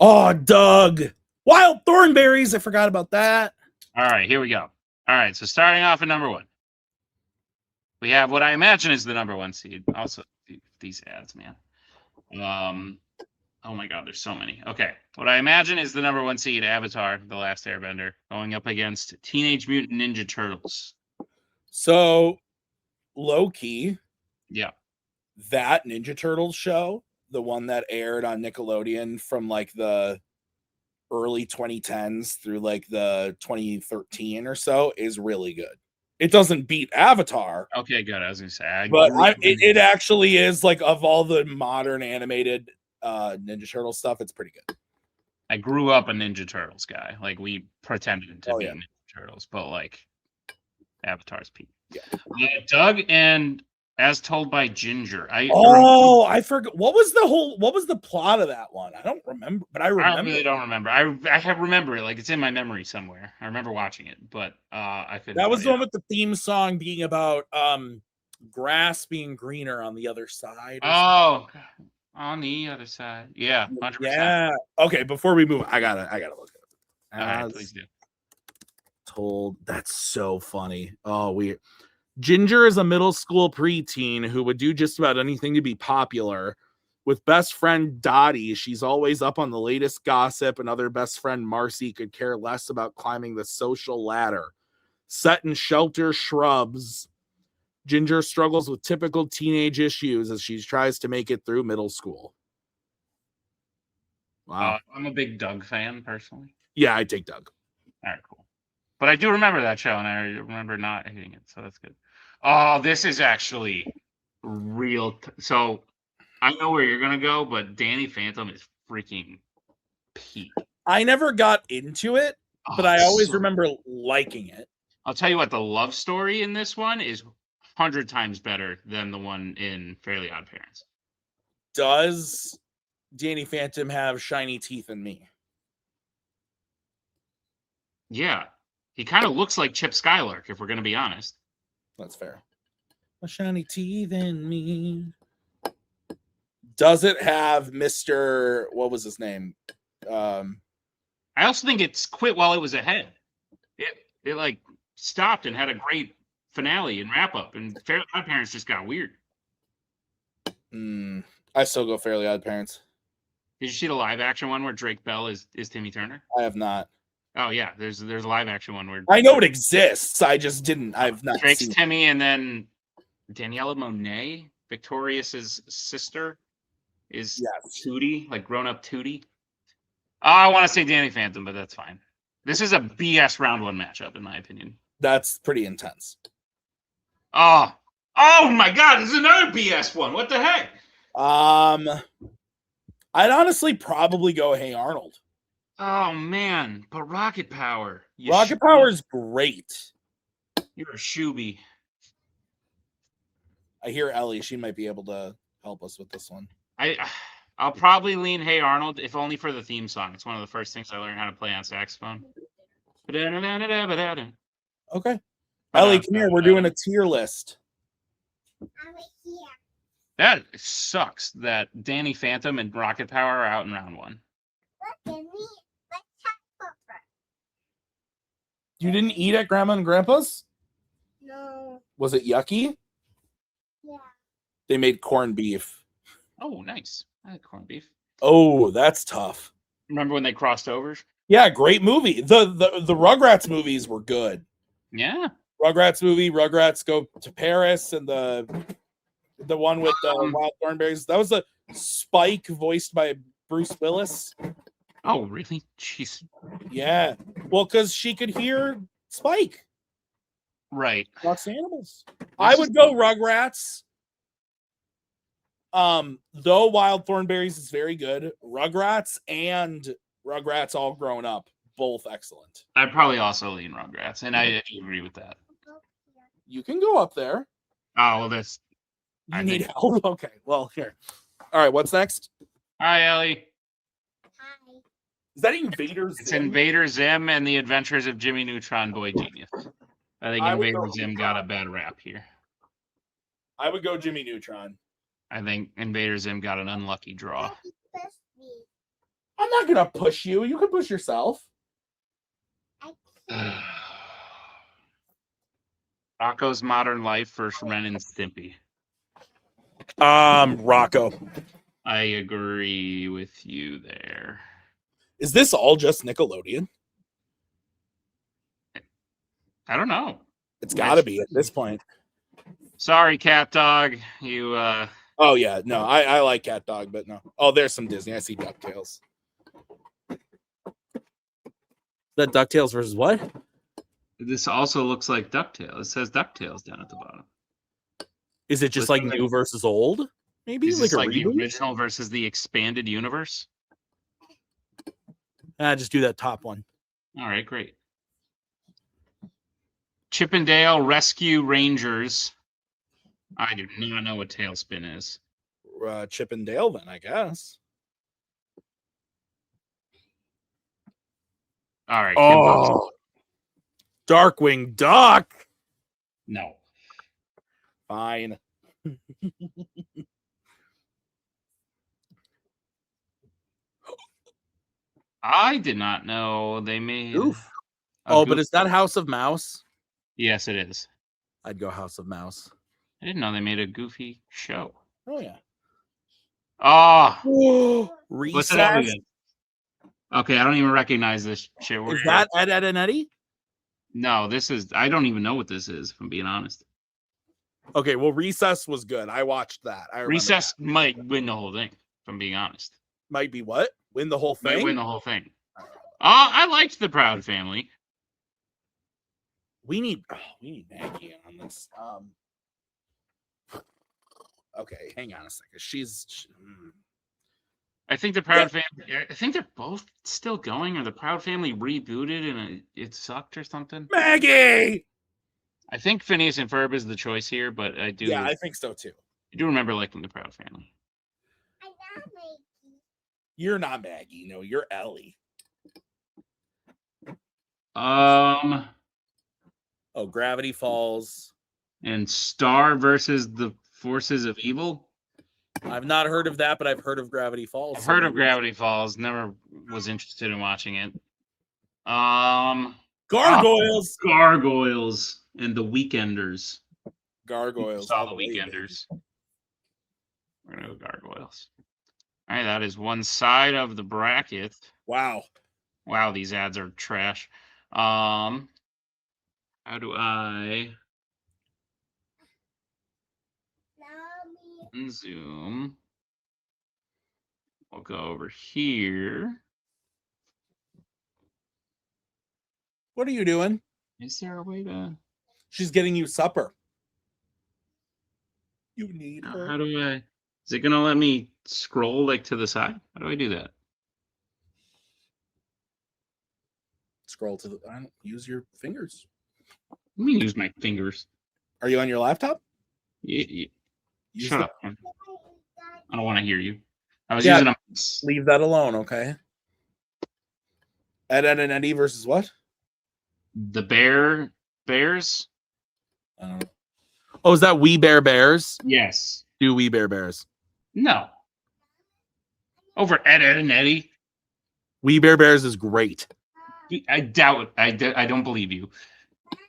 Oh, Doug. Wild Thornberries. I forgot about that. All right, here we go. All right, so starting off at number one, we have what I imagine is the number one seed. Also, these ads, man. Oh my God, there's so many. Okay, what I imagine is the number one seed, Avatar: The Last Airbender, going up against Teenage Mutant Ninja Turtles. So, low key. Yeah. That Ninja Turtles show, the one that aired on Nickelodeon from like the early 2010s through like the 2013 or so, is really good. It doesn't beat Avatar. Okay, good. I was gonna say, it actually is like of all the modern animated Ninja Turtle stuff, it's pretty good. I grew up a Ninja Turtles guy. Like we pretended to be Ninja Turtles, but like Avatar's peak. Yeah. Doug and As told by Ginger. I forgot. What was the plot of that one? I don't remember, but I remember. I really don't remember. I have remember it, like it's in my memory somewhere. I remember watching it, but I couldn't. That was the one with the theme song being about grass being greener on the other side. Oh, on the other side. Yeah, 100%. Yeah. Okay, before we move, I gotta look at it. All right, please do. Told. That's so funny. Oh, Ginger is a middle school preteen who would do just about anything to be popular. With best friend Dottie, she's always up on the latest gossip, and other best friend Marcy could care less about climbing the social ladder. Set in shelter shrubs, Ginger struggles with typical teenage issues as she tries to make it through middle school. Wow. I'm a big Doug fan, personally. Yeah, I take Doug. All right, cool. But I do remember that show, and I remember not hating it, so that's good. Oh, this is actually real. So I know where you're going to go, but Danny Phantom is freaking peak. I never got into it, but I always remember liking it. I'll tell you what, the love story in this one is 100 times better than the one in Fairly Odd Parents. Does Danny Phantom have shiny teeth in me? Yeah. He kind of looks like Chip Skylark, if we're going to be honest. That's fair. A shiny teeth in me. Does it have Mr. What was his name? I also think it's quit while it was ahead. It like stopped and had a great finale and wrap up, and Fairly Odd Parents just got weird. I still go Fairly Odd Parents. Did you see the live action one where Drake Bell is Timmy Turner? I have not. Oh yeah, there's a live action one where I know it exists. I just didn't. I've not. Drake's Timmy, and then Daniela Monet, Victorious' sister, is Tootie, like grown up Tootie. Oh, I want to say Danny Phantom, but that's fine. This is a BS round one matchup, in my opinion. That's pretty intense. Oh my God! This is another BS one. What the heck? I'd honestly probably go Hey Arnold. Oh man, but Rocket Power. Rocket Power is great. You're a shooby. I hear Ellie. She might be able to help us with this one. I'll probably lean Hey Arnold, if only for the theme song. It's one of the first things I learned how to play on saxophone. Okay. Ellie, come here. We're doing a tier list. That sucks that Danny Phantom and Rocket Power are out in round one. You didn't eat at Grandma and Grandpa's? No. Was it yucky? Yeah. They made corned beef. Oh, nice. I like corned beef. Oh, that's tough. Remember when they crossed over? Yeah, great movie. The Rugrats movies were good. Yeah. Rugrats movie, Rugrats Go to Paris, and the one with Wild Thornberries. That was a Spike voiced by Bruce Willis. Oh, really? Jeez. Yeah. Well, because she could hear Spike. Right. Lost animals. I would go Rugrats. Though Wild Thornberries is very good. Rugrats and Rugrats All Grown Up, both excellent. I'd probably also lean Rugrats, and I agree with that. You can go up there. Oh, well, that's... You need help? Okay, well, here. All right, what's next? Hi, Ellie. Hi. Is that Invader Zim? It's Invader Zim and the Adventures of Jimmy Neutron Boy Genius. I think Invader Zim got a bad rap here. I would go Jimmy Neutron. I think Invader Zim got an unlucky draw. I'm not going to push you. You can push yourself. Rocco's Modern Life versus Ren and Stimpy. Rocco. I agree with you there. Is this all just Nickelodeon? I don't know. It's got to be at this point. Sorry, Cat Dog. You Oh yeah, no, I like Cat Dog, but no. Oh, there's some Disney. I see DuckTales. That DuckTales versus what? This also looks like DuckTales. It says DuckTales down at the bottom. Is it just like new versus old? Maybe is like a like the reboot? original versus the expanded universe. Just do that top one. All right, great. Chippendale Rescue Rangers I do not know what Tailspin is. Chip and Dale, then I guess. All right. Oh, Darkwing Duck. No. Fine. I did not know they made. Oof. a Oh, Goof- but is that House of Mouse? Yes, it is. I'd go House of Mouse. I didn't know they made a Goofy show. Oh yeah. Oh, Recess. what's it up again? Okay, I don't even recognize this shit. Is that Ed, Ed, and Eddie? No, this is. I don't even know what this is. If I'm being honest. Okay, well, Recess was good. I watched that. I remember Recess that. might win the whole thing. If I'm being honest. Might be what? Win the whole thing? Might win the whole thing. I liked the Proud Family. We need Maggie on this. Okay, hang on a second. I think the Proud Family. I think they're both still going, or the Proud Family rebooted and it sucked or something. Maggie. I think Phineas and Ferb is the choice here, but I do. Yeah, I think so too. I do remember liking the Proud Family. I got Maggie. You're not Maggie. No, you're Ellie. Oh, Gravity Falls. And Star versus the Forces of Evil. I've not heard of that, but I've heard of Gravity Falls. I've heard of Gravity Falls. Never was interested in watching it. Gargoyles. Gargoyles and the Weekenders. Gargoyles. Saw the Weekenders. We're gonna go Gargoyles. All right, that is one side of the bracket. Wow. Wow, these ads are trash. How do I zoom? We'll go over here. What are you doing? Is there a way to? She's getting you supper. You need her. How do I? Is it gonna let me scroll like to the side? How do I do that? Scroll to the. Use your fingers. Let me use my fingers. Are you on your laptop? Shut up. I don't want to hear you. I was using a. Leave that alone, okay? Ed, Ed, and Eddie versus what? The Bears. Oh, is that We Bear Bears? Yes. Do We Bear Bears? No. Over Ed, Ed, and Eddie. We Bear Bears is great. I doubt it. I don't believe you.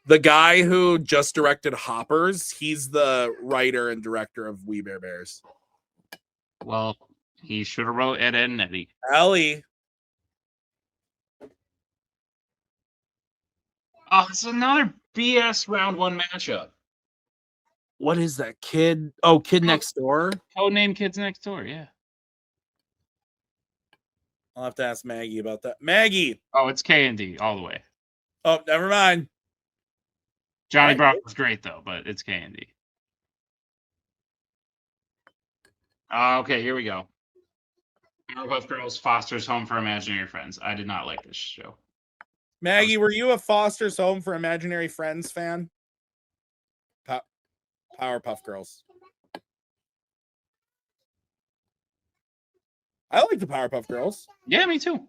The guy who just directed Hoppers, he's the writer and director of We Bear Bears. Well, he should have wrote Ed, Ed, and Eddie. Ellie. Oh, it's another BS round one matchup. What is that? Kid? Oh, Kid Next Door? Codename Kids Next Door, yeah. I'll have to ask Maggie about that. Maggie! Oh, it's K&D all the way. Oh, never mind. Johnny Bravo's great, though, but it's K&D. Okay, here we go. Powerpuff Girls Foster's Home for Imaginary Friends. I did not like this show. Maggie, were you a Foster's Home for Imaginary Friends fan? Powerpuff Girls. I like the Powerpuff Girls. Yeah, me too.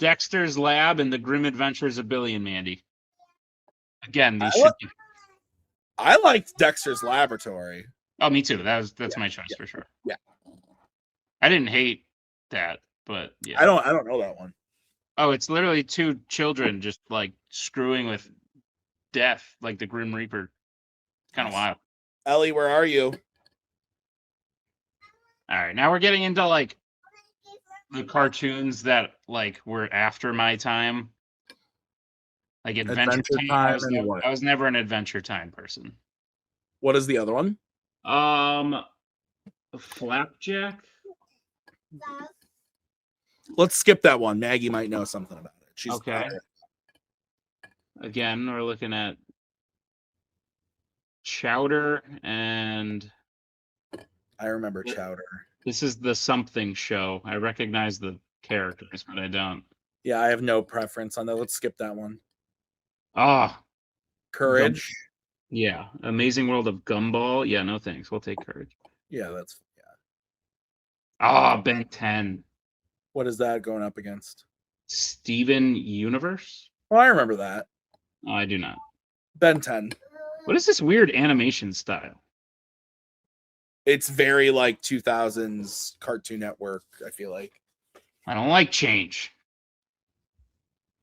Dexter's Lab and the Grim Adventures of Billy and Mandy. Again, these should be... I liked Dexter's Laboratory. Oh, me too. That's my choice for sure. Yeah. I didn't hate that, but yeah. I don't know that one. Oh, it's literally two children just like screwing with death, like the Grim Reaper. Kind of wild. Ellie, where are you? All right, now we're getting into like the cartoons that like were after my time. Like Adventure Time. I was never an Adventure Time person. What is the other one? Flapjack. Let's skip that one. Maggie might know something about it. She's okay. Again, we're looking at Chowder and I remember Chowder. This is the Something Show. I recognize the characters, but I don't. Yeah, I have no preference on that. Let's skip that one. Ah, Courage. Yeah. Amazing World of Gumball. Yeah, no thanks. We'll take Courage. Yeah, that's Ah, Ben 10. What is that going up against? Steven Universe? Oh, I remember that. Oh, I do not. Ben 10. What is this weird animation style? It's very like 2000s Cartoon Network, I feel like. I don't like change.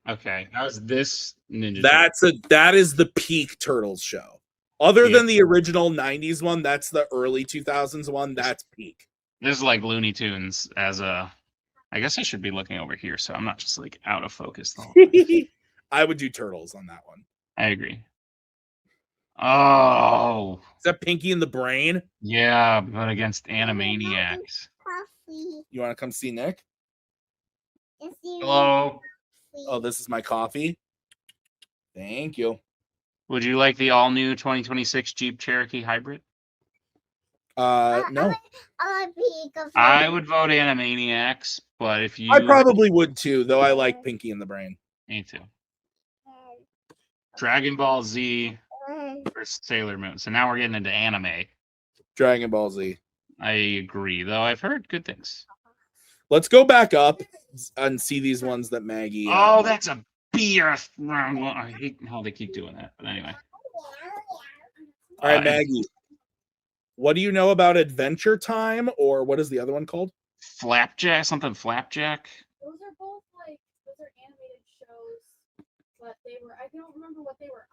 Okay, how's this Ninja Turtle? That is the peak Turtles show. Other Yeah. than the original 90s one, that's the early 2000s one. That's peak. This is like Looney Tunes as a. I guess I should be looking over here, so I'm not just like out of focus. I would do Turtles on that one. I agree. Oh, Is that Pinky in the Brain? yeah, but against Animaniacs. Coffee. You want to come see Nick? Yes, you Hello. Oh, this is my coffee. Thank you. Would you like the all-new 2026 Jeep Cherokee Hybrid? No. I pick a I would vote Animaniacs, but if you... I probably would too, though I like Pinky in the Brain. Me too. Dragon Ball Z versus Sailor Moon. So now we're getting into anime. Dragon Ball Z. I agree, though I've heard good things. Let's go back up and see these ones that Maggie. Oh, that's a beer round one. I hate how they keep doing that. But anyway. All right, Maggie. What do you know about Adventure Time, or what is the other one called? Flapjack, something Flapjack. Those are both like those are animated shows, but they were I don't remember what they were.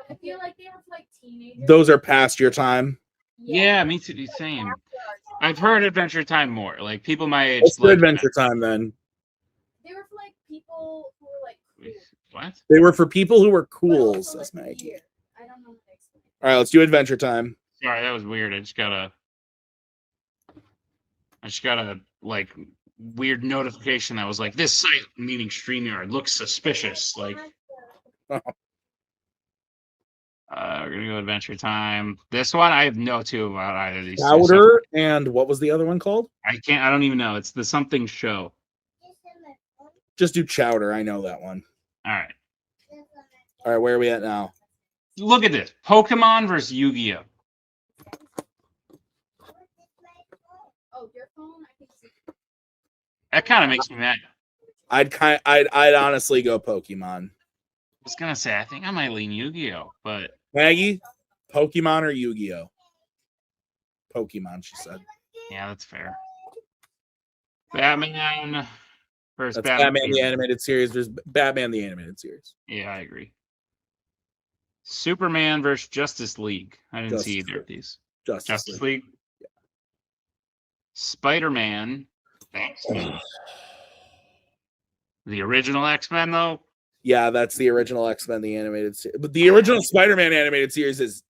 But I feel like they were for like teenagers. Those are past your time. Yeah, me too. Same. I've heard Adventure Time more. Like people my age. Let's do like Adventure Time then. They were for like people who were like cool. What? They were for people who were But cool, also, says like, Maggie. weird. I don't know how to explain. All right, let's do Adventure Time. Sorry, that was weird. I just got a like weird notification that was like this site, meaning StreamYard, looks suspicious. Like we're gonna go Adventure Time. This one I have no clue about either of these. Chowder and what was the other one called? I don't even know. It's the something show. Just do Chowder. I know that one. All right. All right, where are we at now? Look at this. Pokemon versus Yu-Gi-Oh. Oh, your phone? I think so. That kind of makes me mad. I'd honestly go Pokemon. I was gonna say I think I might lean Yu-Gi-Oh, but Maggie, Pokemon or Yu-Gi-Oh? Pokemon, she said. yeah, that's fair. Batman versus That's Batman the Animated Series versus Batman the Animated Series. Yeah, I agree. Superman versus Justice League. I didn't see Justice either of these. Justice Justice League. League. Yeah. Spider-Man. X-Men. The original X-Men, though. Yeah, that's the original X-Men the Animated Series. But the original Spider-Man Animated Series is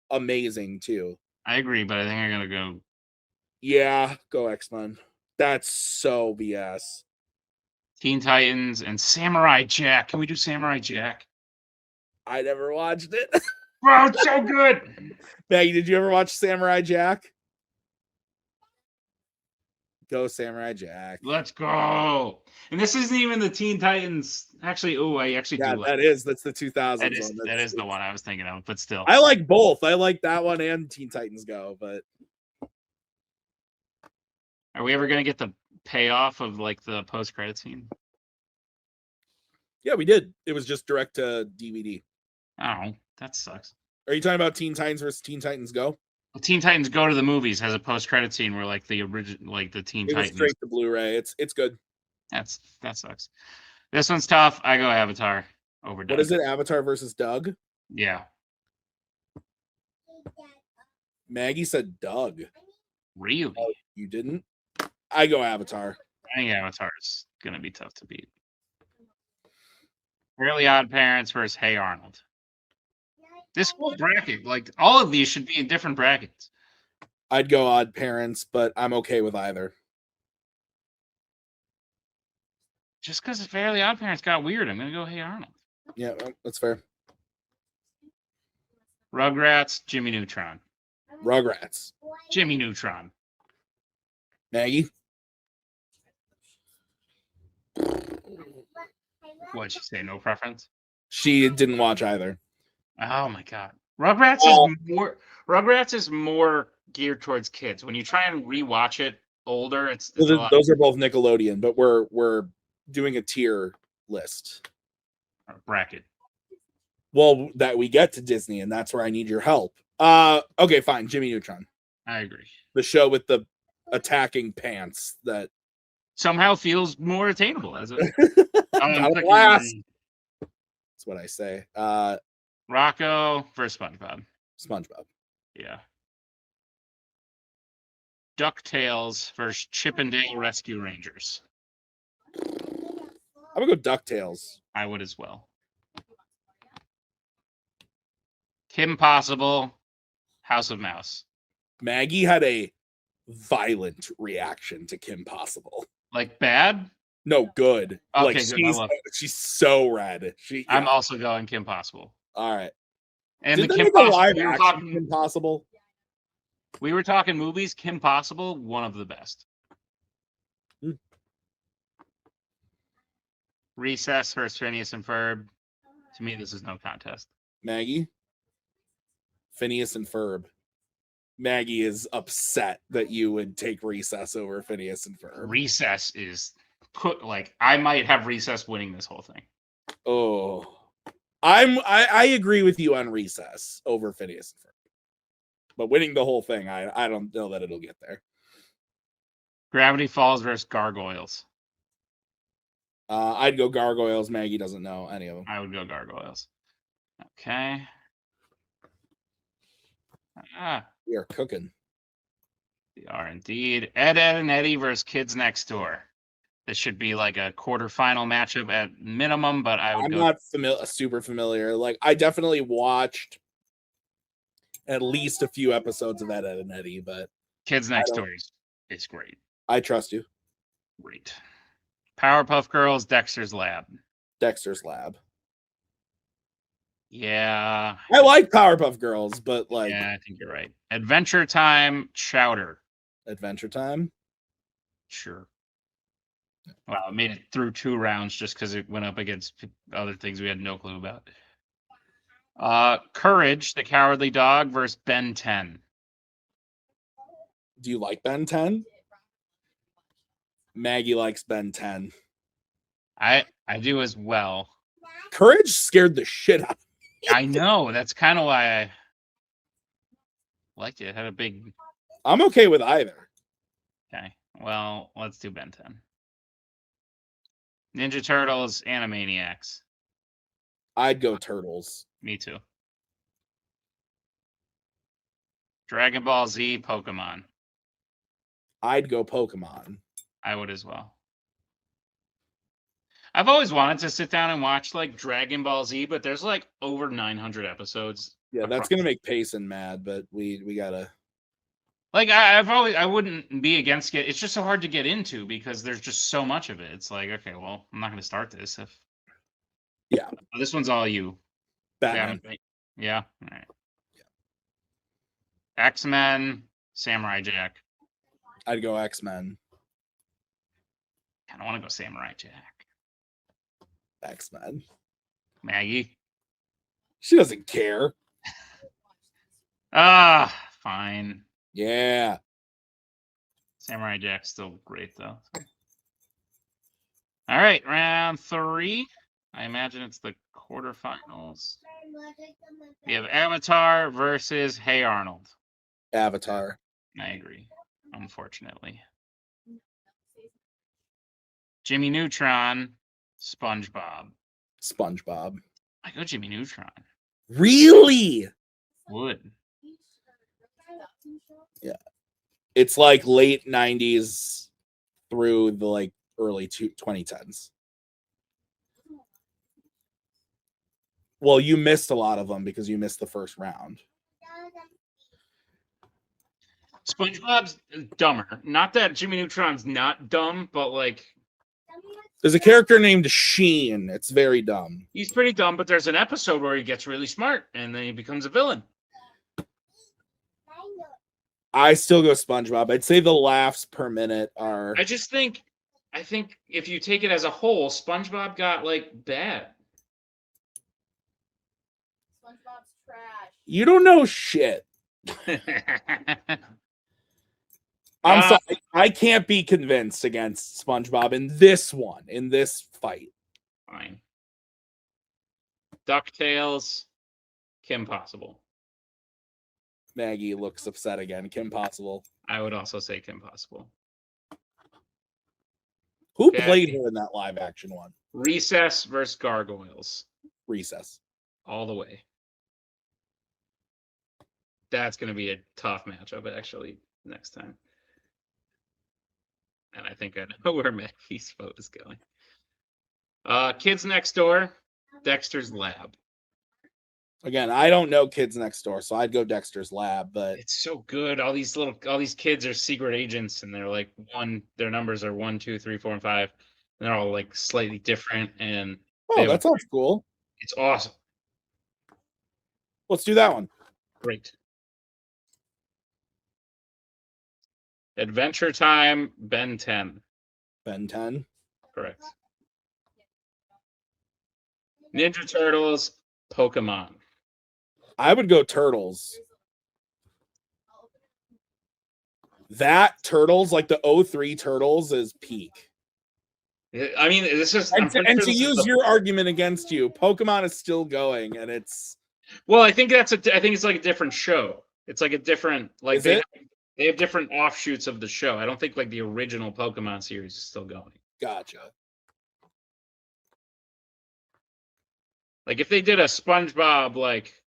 amazing too. I agree, but I think I'm gonna go. Yeah, go X-Men. That's so BS. Teen Titans and Samurai Jack. Can we do Samurai Jack? I never watched it. Bro, it's so good. Maggie, did you ever watch Samurai Jack? Go Samurai Jack. Let's go. And this isn't even the Teen Titans. Actually, I actually do like that's the 2000s one. that is the one I was thinking of, but still. I like both. I like that one and Teen Titans Go, but Are we ever gonna get the payoff of like the post-credit scene? yeah, we did. It was just direct to DVD. Oh, that sucks. Are you talking about Teen Titans versus Teen Titans Go? Well, Teen Titans Go to the Movies has a post-credit scene where like the original, like the Teen It was Titans. straight to Blu-ray. It's good. That sucks. This one's tough. I go Avatar over Doug. What is it? Avatar versus Doug? Yeah. Maggie said Doug. Really? Oh, you didn't? I go Avatar. I think Avatar is gonna be tough to beat. Fairly Odd Parents versus Hey Arnold. This whole bracket, like all of these, should be in different brackets. I'd go Odd Parents, but I'm okay with either. Just because Fairly Odd Parents got weird, I'm gonna go Hey Arnold. Yeah, that's fair. Rugrats, Jimmy Neutron. Rugrats. Jimmy Neutron. Maggie? What'd she say? No preference? She didn't watch either. Oh my god. Rugrats is more geared towards kids. When you try and rewatch it older, it's a lot Those are both Nickelodeon, but we're doing a tier list. bracket. Well, that we get to Disney, and that's where I need your help. Okay, fine. Jimmy Neutron, I agree. the show with the attacking pants that Somehow feels more attainable as a gotta blast. That's what I say. Rocco versus SpongeBob. SpongeBob. Yeah. DuckTales versus Chip and Dale Rescue Rangers. I'm gonna go DuckTales. I would as well. Kim Possible, House of Mouse. Maggie had a violent reaction to Kim Possible. Like bad? No, good. Okay, like good. she's so red. I'm also going Kim Possible. All right. And Did the they Kim make a Possible, live action Kim Possible? We were talking movies. Kim Possible, one of the best. Recess versus Phineas and Ferb. To me, this is no contest. Maggie? Phineas and Ferb. Maggie is upset that you would take Recess over Phineas and Ferb. Recess is I might have Recess winning this whole thing. Oh, I agree with you on Recess over Phineas and Ferb, but winning the whole thing, I don't know that it'll get there. Gravity Falls versus Gargoyles. I'd go Gargoyles. Maggie doesn't know any of them. I would go Gargoyles. Okay. We are cooking. We are indeed. Ed, Ed, and Eddie versus Kids Next Door. This should be like a quarterfinal matchup at minimum, but I'm not super familiar. Like, I definitely watched at least a few episodes of Ed, Ed, and Eddie, but Kids Next Door is great. I trust you. Great. Powerpuff Girls, Dexter's Lab. Dexter's Lab. Yeah. I like Powerpuff Girls, but yeah, I think you're right. Adventure Time, Chowder. Adventure Time? Sure. Wow, it made it through 2 rounds just because it went up against other things we had no clue about. Courage, the Cowardly Dog versus Ben 10. Do you like Ben 10? Maggie likes Ben 10. I do as well. Courage scared the shit out of me. I know. That's kind of why I liked it. It had a big... I'm okay with either. Okay. Well, let's do Ben 10. Ninja Turtles, Animaniacs. I'd go Turtles. Me too. Dragon Ball Z, Pokemon. I'd go Pokemon. I would as well. I've always wanted to sit down and watch like Dragon Ball Z, but there's like over 900 episodes. Yeah, that's gonna make Payson mad, but we gotta. Like I wouldn't be against it. It's just so hard to get into because there's just so much of it. It's like, okay, well, I'm not gonna start this if. Yeah. Oh, this one's all you. Batman. Yeah. All right. Yeah. X-Men, Samurai Jack. I'd go X-Men. I don't want to go Samurai Jack. X-Men. Maggie. She doesn't care. Fine. Yeah. Samurai Jack's still great though. All right, round 3. I imagine it's the quarterfinals. We have Avatar versus Hey Arnold. Avatar. I agree, unfortunately. Jimmy Neutron, SpongeBob. SpongeBob. I go Jimmy Neutron. Really? Would. Yeah. It's like late 90s through the like early 2010s. Well, you missed a lot of them because you missed the first round. SpongeBob's dumber. Not that Jimmy Neutron's not dumb, but like... There's a character named Sheen. It's very dumb. He's pretty dumb, but there's an episode where he gets really smart, and then he becomes a villain. I still go SpongeBob. I'd say the laughs per minute are... I think if you take it as a whole, SpongeBob got, like, bad. SpongeBob's trash. You don't know shit. I'm sorry. I can't be convinced against SpongeBob in this fight. Fine. DuckTales, Kim Possible. Maggie looks upset again. Kim Possible. I would also say Kim Possible. Who played her in that live action one? Recess versus Gargoyles. Recess. All the way. That's going to be a tough matchup, actually, next time. And I think I know where Maggie's vote is going. Kids Next Door, Dexter's Lab. Again, I don't know Kids Next Door, so I'd go Dexter's Lab, but it's so good. All these kids are secret agents, and they're like their numbers are 1, 2, 3, 4, and 5. And they're all like slightly different, and that sounds cool. It's awesome. Let's do that one. Great. Adventure Time, Ben 10. Ben 10. Correct. Ninja Turtles, Pokemon. I would go Turtles. That Turtles, like the 03 Turtles, is peak. I mean, this is... And to use your argument against you, Pokemon is still going, and it's... Well, I think it's like a different show. It's like a different... Like they have different offshoots of the show. I don't think like the original Pokemon series is still going. Gotcha. Like if they did a SpongeBob like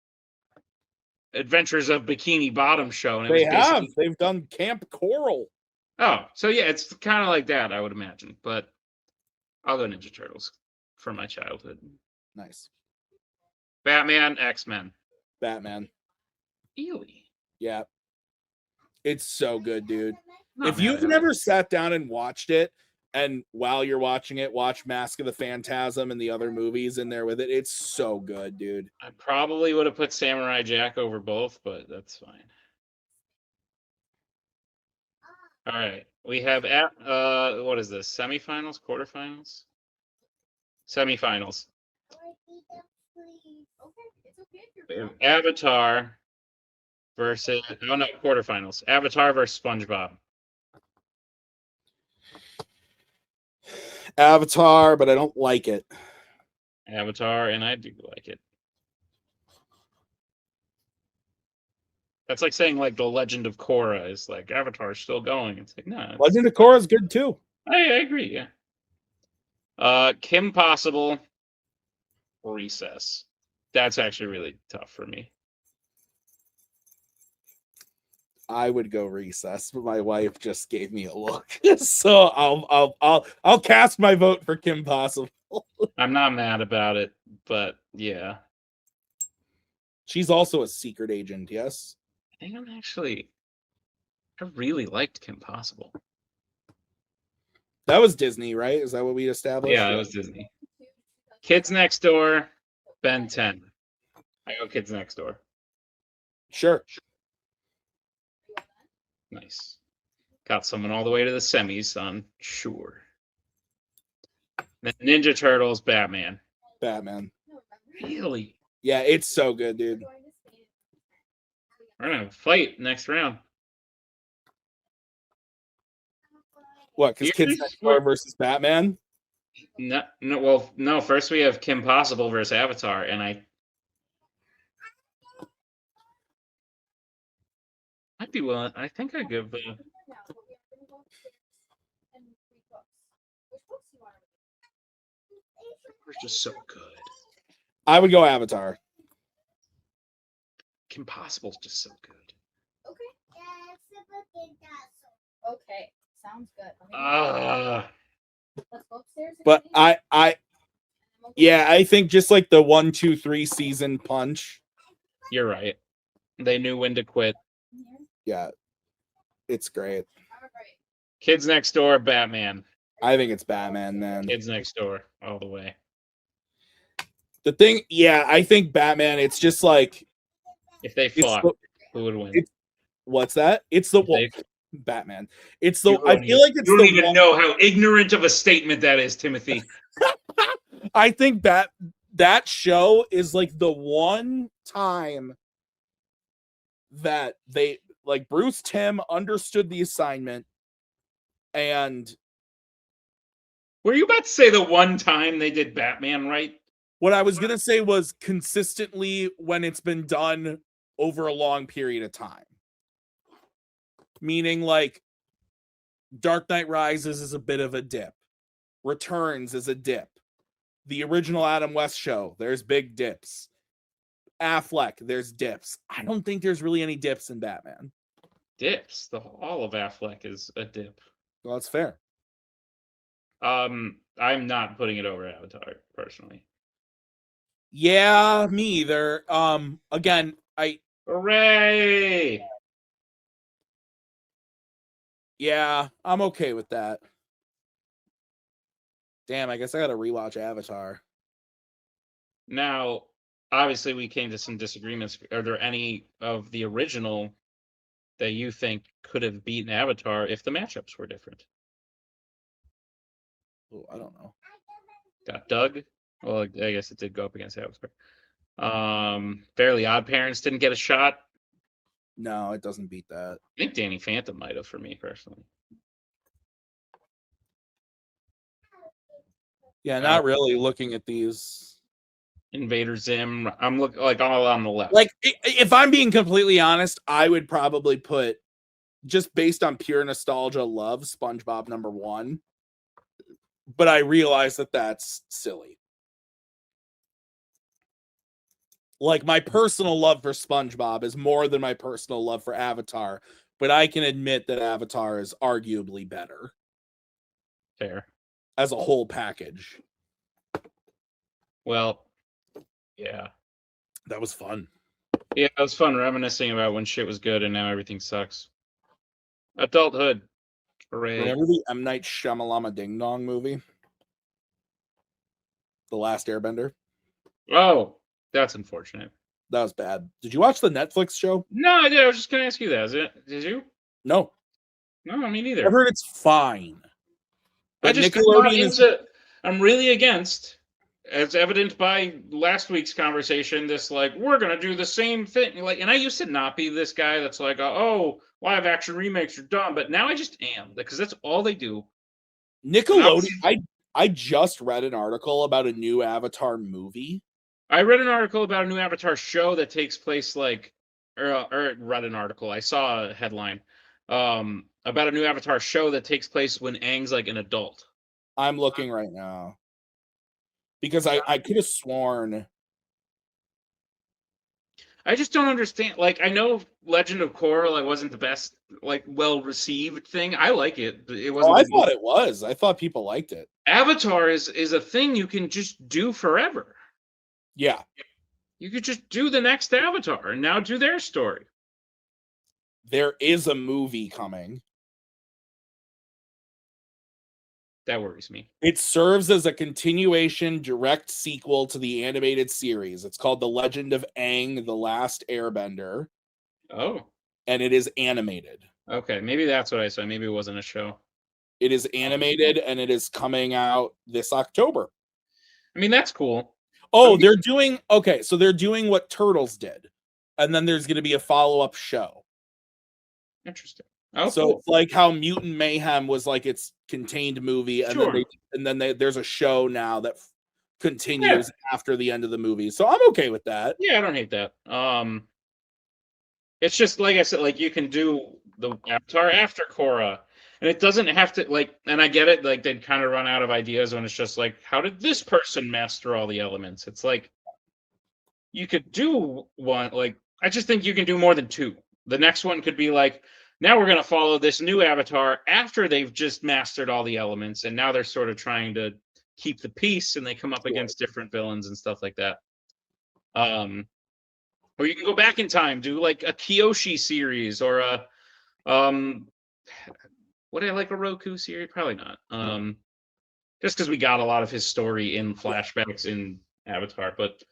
Adventures of Bikini Bottom show, and they've done Camp Coral. Oh, so yeah, it's kind of like that, I would imagine. But I'll go Ninja Turtles for my childhood. Nice. Batman, X-Men. Batman. Really? Yeah. It's so good, dude. If you've never sat down and watched it, and while you're watching it, watch Mask of the Phantasm and the other movies in there with it, it's so good, dude. I probably would have put Samurai Jack over both, but that's fine. All right. We have what is this? Semifinals, quarterfinals? Semifinals. We have Avatar versus quarterfinals. Avatar versus SpongeBob. Avatar, but I don't like it. Avatar, and I do like it. That's like saying like the Legend of Korra is like Avatar is still going. It's like no. Legend of Korra is good too. I agree. Yeah. Kim Possible, Recess. That's actually really tough for me. I would go Recess, but my wife just gave me a look, so I'll cast my vote for Kim Possible. I'm not mad about it, but yeah, she's also a secret agent. Yes, I really liked Kim Possible. That was Disney, right? Is that what we established? Yeah, it was Disney. Kids Next Door, Ben 10. I go Kids Next Door. Sure. Nice. Got someone all the way to the semis, son. Sure. Then Ninja Turtles, Batman. Batman. Really? Yeah, it's so good, dude. We're gonna fight next round. What? Because Kids Next Door versus Batman? No. Well, no. First, we have Kim Possible versus Avatar, and I'd be willing. I think I'd give. It's just so good. I would go Avatar. Kim Possible's just so good. Okay, sounds good. Let's go upstairs. But I think just like the 1, 2, 3 season punch. You're right. They knew when to quit. Yeah, it's great. Kids Next Door, Batman. I think it's Batman, man. Kids Next Door, all the way. The thing, yeah, I think Batman. It's just like if they fought, who would win? What's that? It's the Batman. It's the. I feel like it's. You don't even know how ignorant of a statement that is, Timothy. I think that show is like the one time that they like Bruce Timm understood the assignment, and Were you about to say the one time they did Batman right? what I was gonna say was consistently when it's been done over a long period of time. Meaning like Dark Knight Rises is a bit of a dip. Returns is a dip. The original Adam West show, there's big dips. Affleck, there's dips. I don't think there's really any dips in Batman. Dips. All of Affleck is a dip. Well, that's fair. I'm not putting it over Avatar personally. Yeah, me either. Again, Hooray! Yeah, I'm okay with that. Damn, I guess I gotta rewatch Avatar. Now, obviously, we came to some disagreements. Are there any of the original that you think could have beaten Avatar if the matchups were different? Oh, I don't know. Got Doug. Well, I guess it did go up against Avatar. Fairly Odd Parents didn't get a shot. No, it doesn't beat that. I think Danny Phantom might have for me personally. Yeah, not really looking at these. Invader Zim. I'm looking like all on the left. Like, if I'm being completely honest, I would probably put, just based on pure nostalgia, love SpongeBob #1. But I realize that that's silly. Like, my personal love for SpongeBob is more than my personal love for Avatar, but I can admit that Avatar is arguably better. Fair. As a whole package. Well, yeah. That was fun. Yeah, it was fun reminiscing about when shit was good and now everything sucks. Adulthood. Hooray. Remember the M. Night Shyamalan Ding Dong movie? The Last Airbender? Oh, that's unfortunate. That was bad. Did you watch the Netflix show? No, I did. I was just going to ask you that. Did you? No. No, me neither. I heard it's fine. But I'm really against, as evident by last week's conversation, this like, we're going to do the same thing. Like, and I used to not be this guy that's like, oh, live action remakes are dumb. But now I just am, because that's all they do. Nickelodeon. I just read an article about a new Avatar movie. I read an article about a new Avatar show that takes place like, or read an article. I saw a headline about a new Avatar show that takes place when Aang's like an adult. I'm looking right now because I could have sworn. I just don't understand. Like, I know Legend of Korra like wasn't the best, like, well received thing. I like it. It wasn't. Oh, I thought it was. I thought people liked it. Avatar is a thing you can just do forever. Yeah. You could just do the next Avatar and now do their story. There is a movie coming. That worries me. It serves as a continuation direct sequel to the animated series. It's called The Legend of Aang, The Last Airbender. Oh. And it is animated. Okay, maybe that's what I saw. Maybe it wasn't a show. It is animated and it is coming out this October. I mean, that's cool. Oh, they're doing what Turtles did. And then there's going to be a follow-up show. Interesting. Oh, so cool. It's like how Mutant Mayhem was like its contained movie, and sure. then there's a show now that continues after the end of the movie. So I'm okay with that. Yeah, I don't hate that. It's just like I said, like you can do the Avatar after Korra, and it doesn't have to like. And I get it, like they'd kind of run out of ideas when it's just like, how did this person master all the elements? It's like you could do one. Like I just think you can do more than two. The next one could be like, now we're going to follow this new Avatar after they've just mastered all the elements, and now they're sort of trying to keep the peace, and they come up against different villains and stuff like that. Or you can go back in time, do like a Kyoshi series or a would I like a Roku series? Probably not. Just because we got a lot of his story in flashbacks in Avatar, but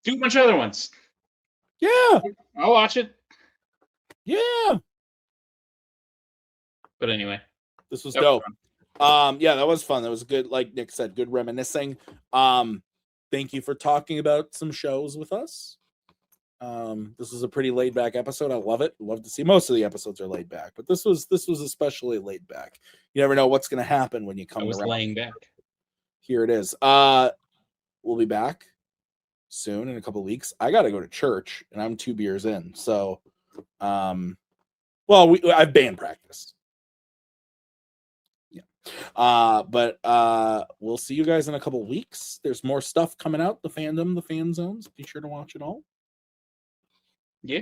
do a bunch of other ones. Yeah, I'll watch it. Yeah. But anyway, this was dope. Yeah, that was fun. That was good. Like Nick said, good reminiscing. Thank you for talking about some shows with us. This was a pretty laid back episode. I love it. Love to see most of the episodes are laid back, but this was especially laid back. You never know what's going to happen when you come I was around. laying back. Here it is. We'll be back soon in a couple weeks. I got to go to church, and I'm 2 beers in. So, I've band practice. Yeah. But we'll see you guys in a couple weeks. There's more stuff coming out. The fandom, the fan zones. Be sure to watch it all. Yeah.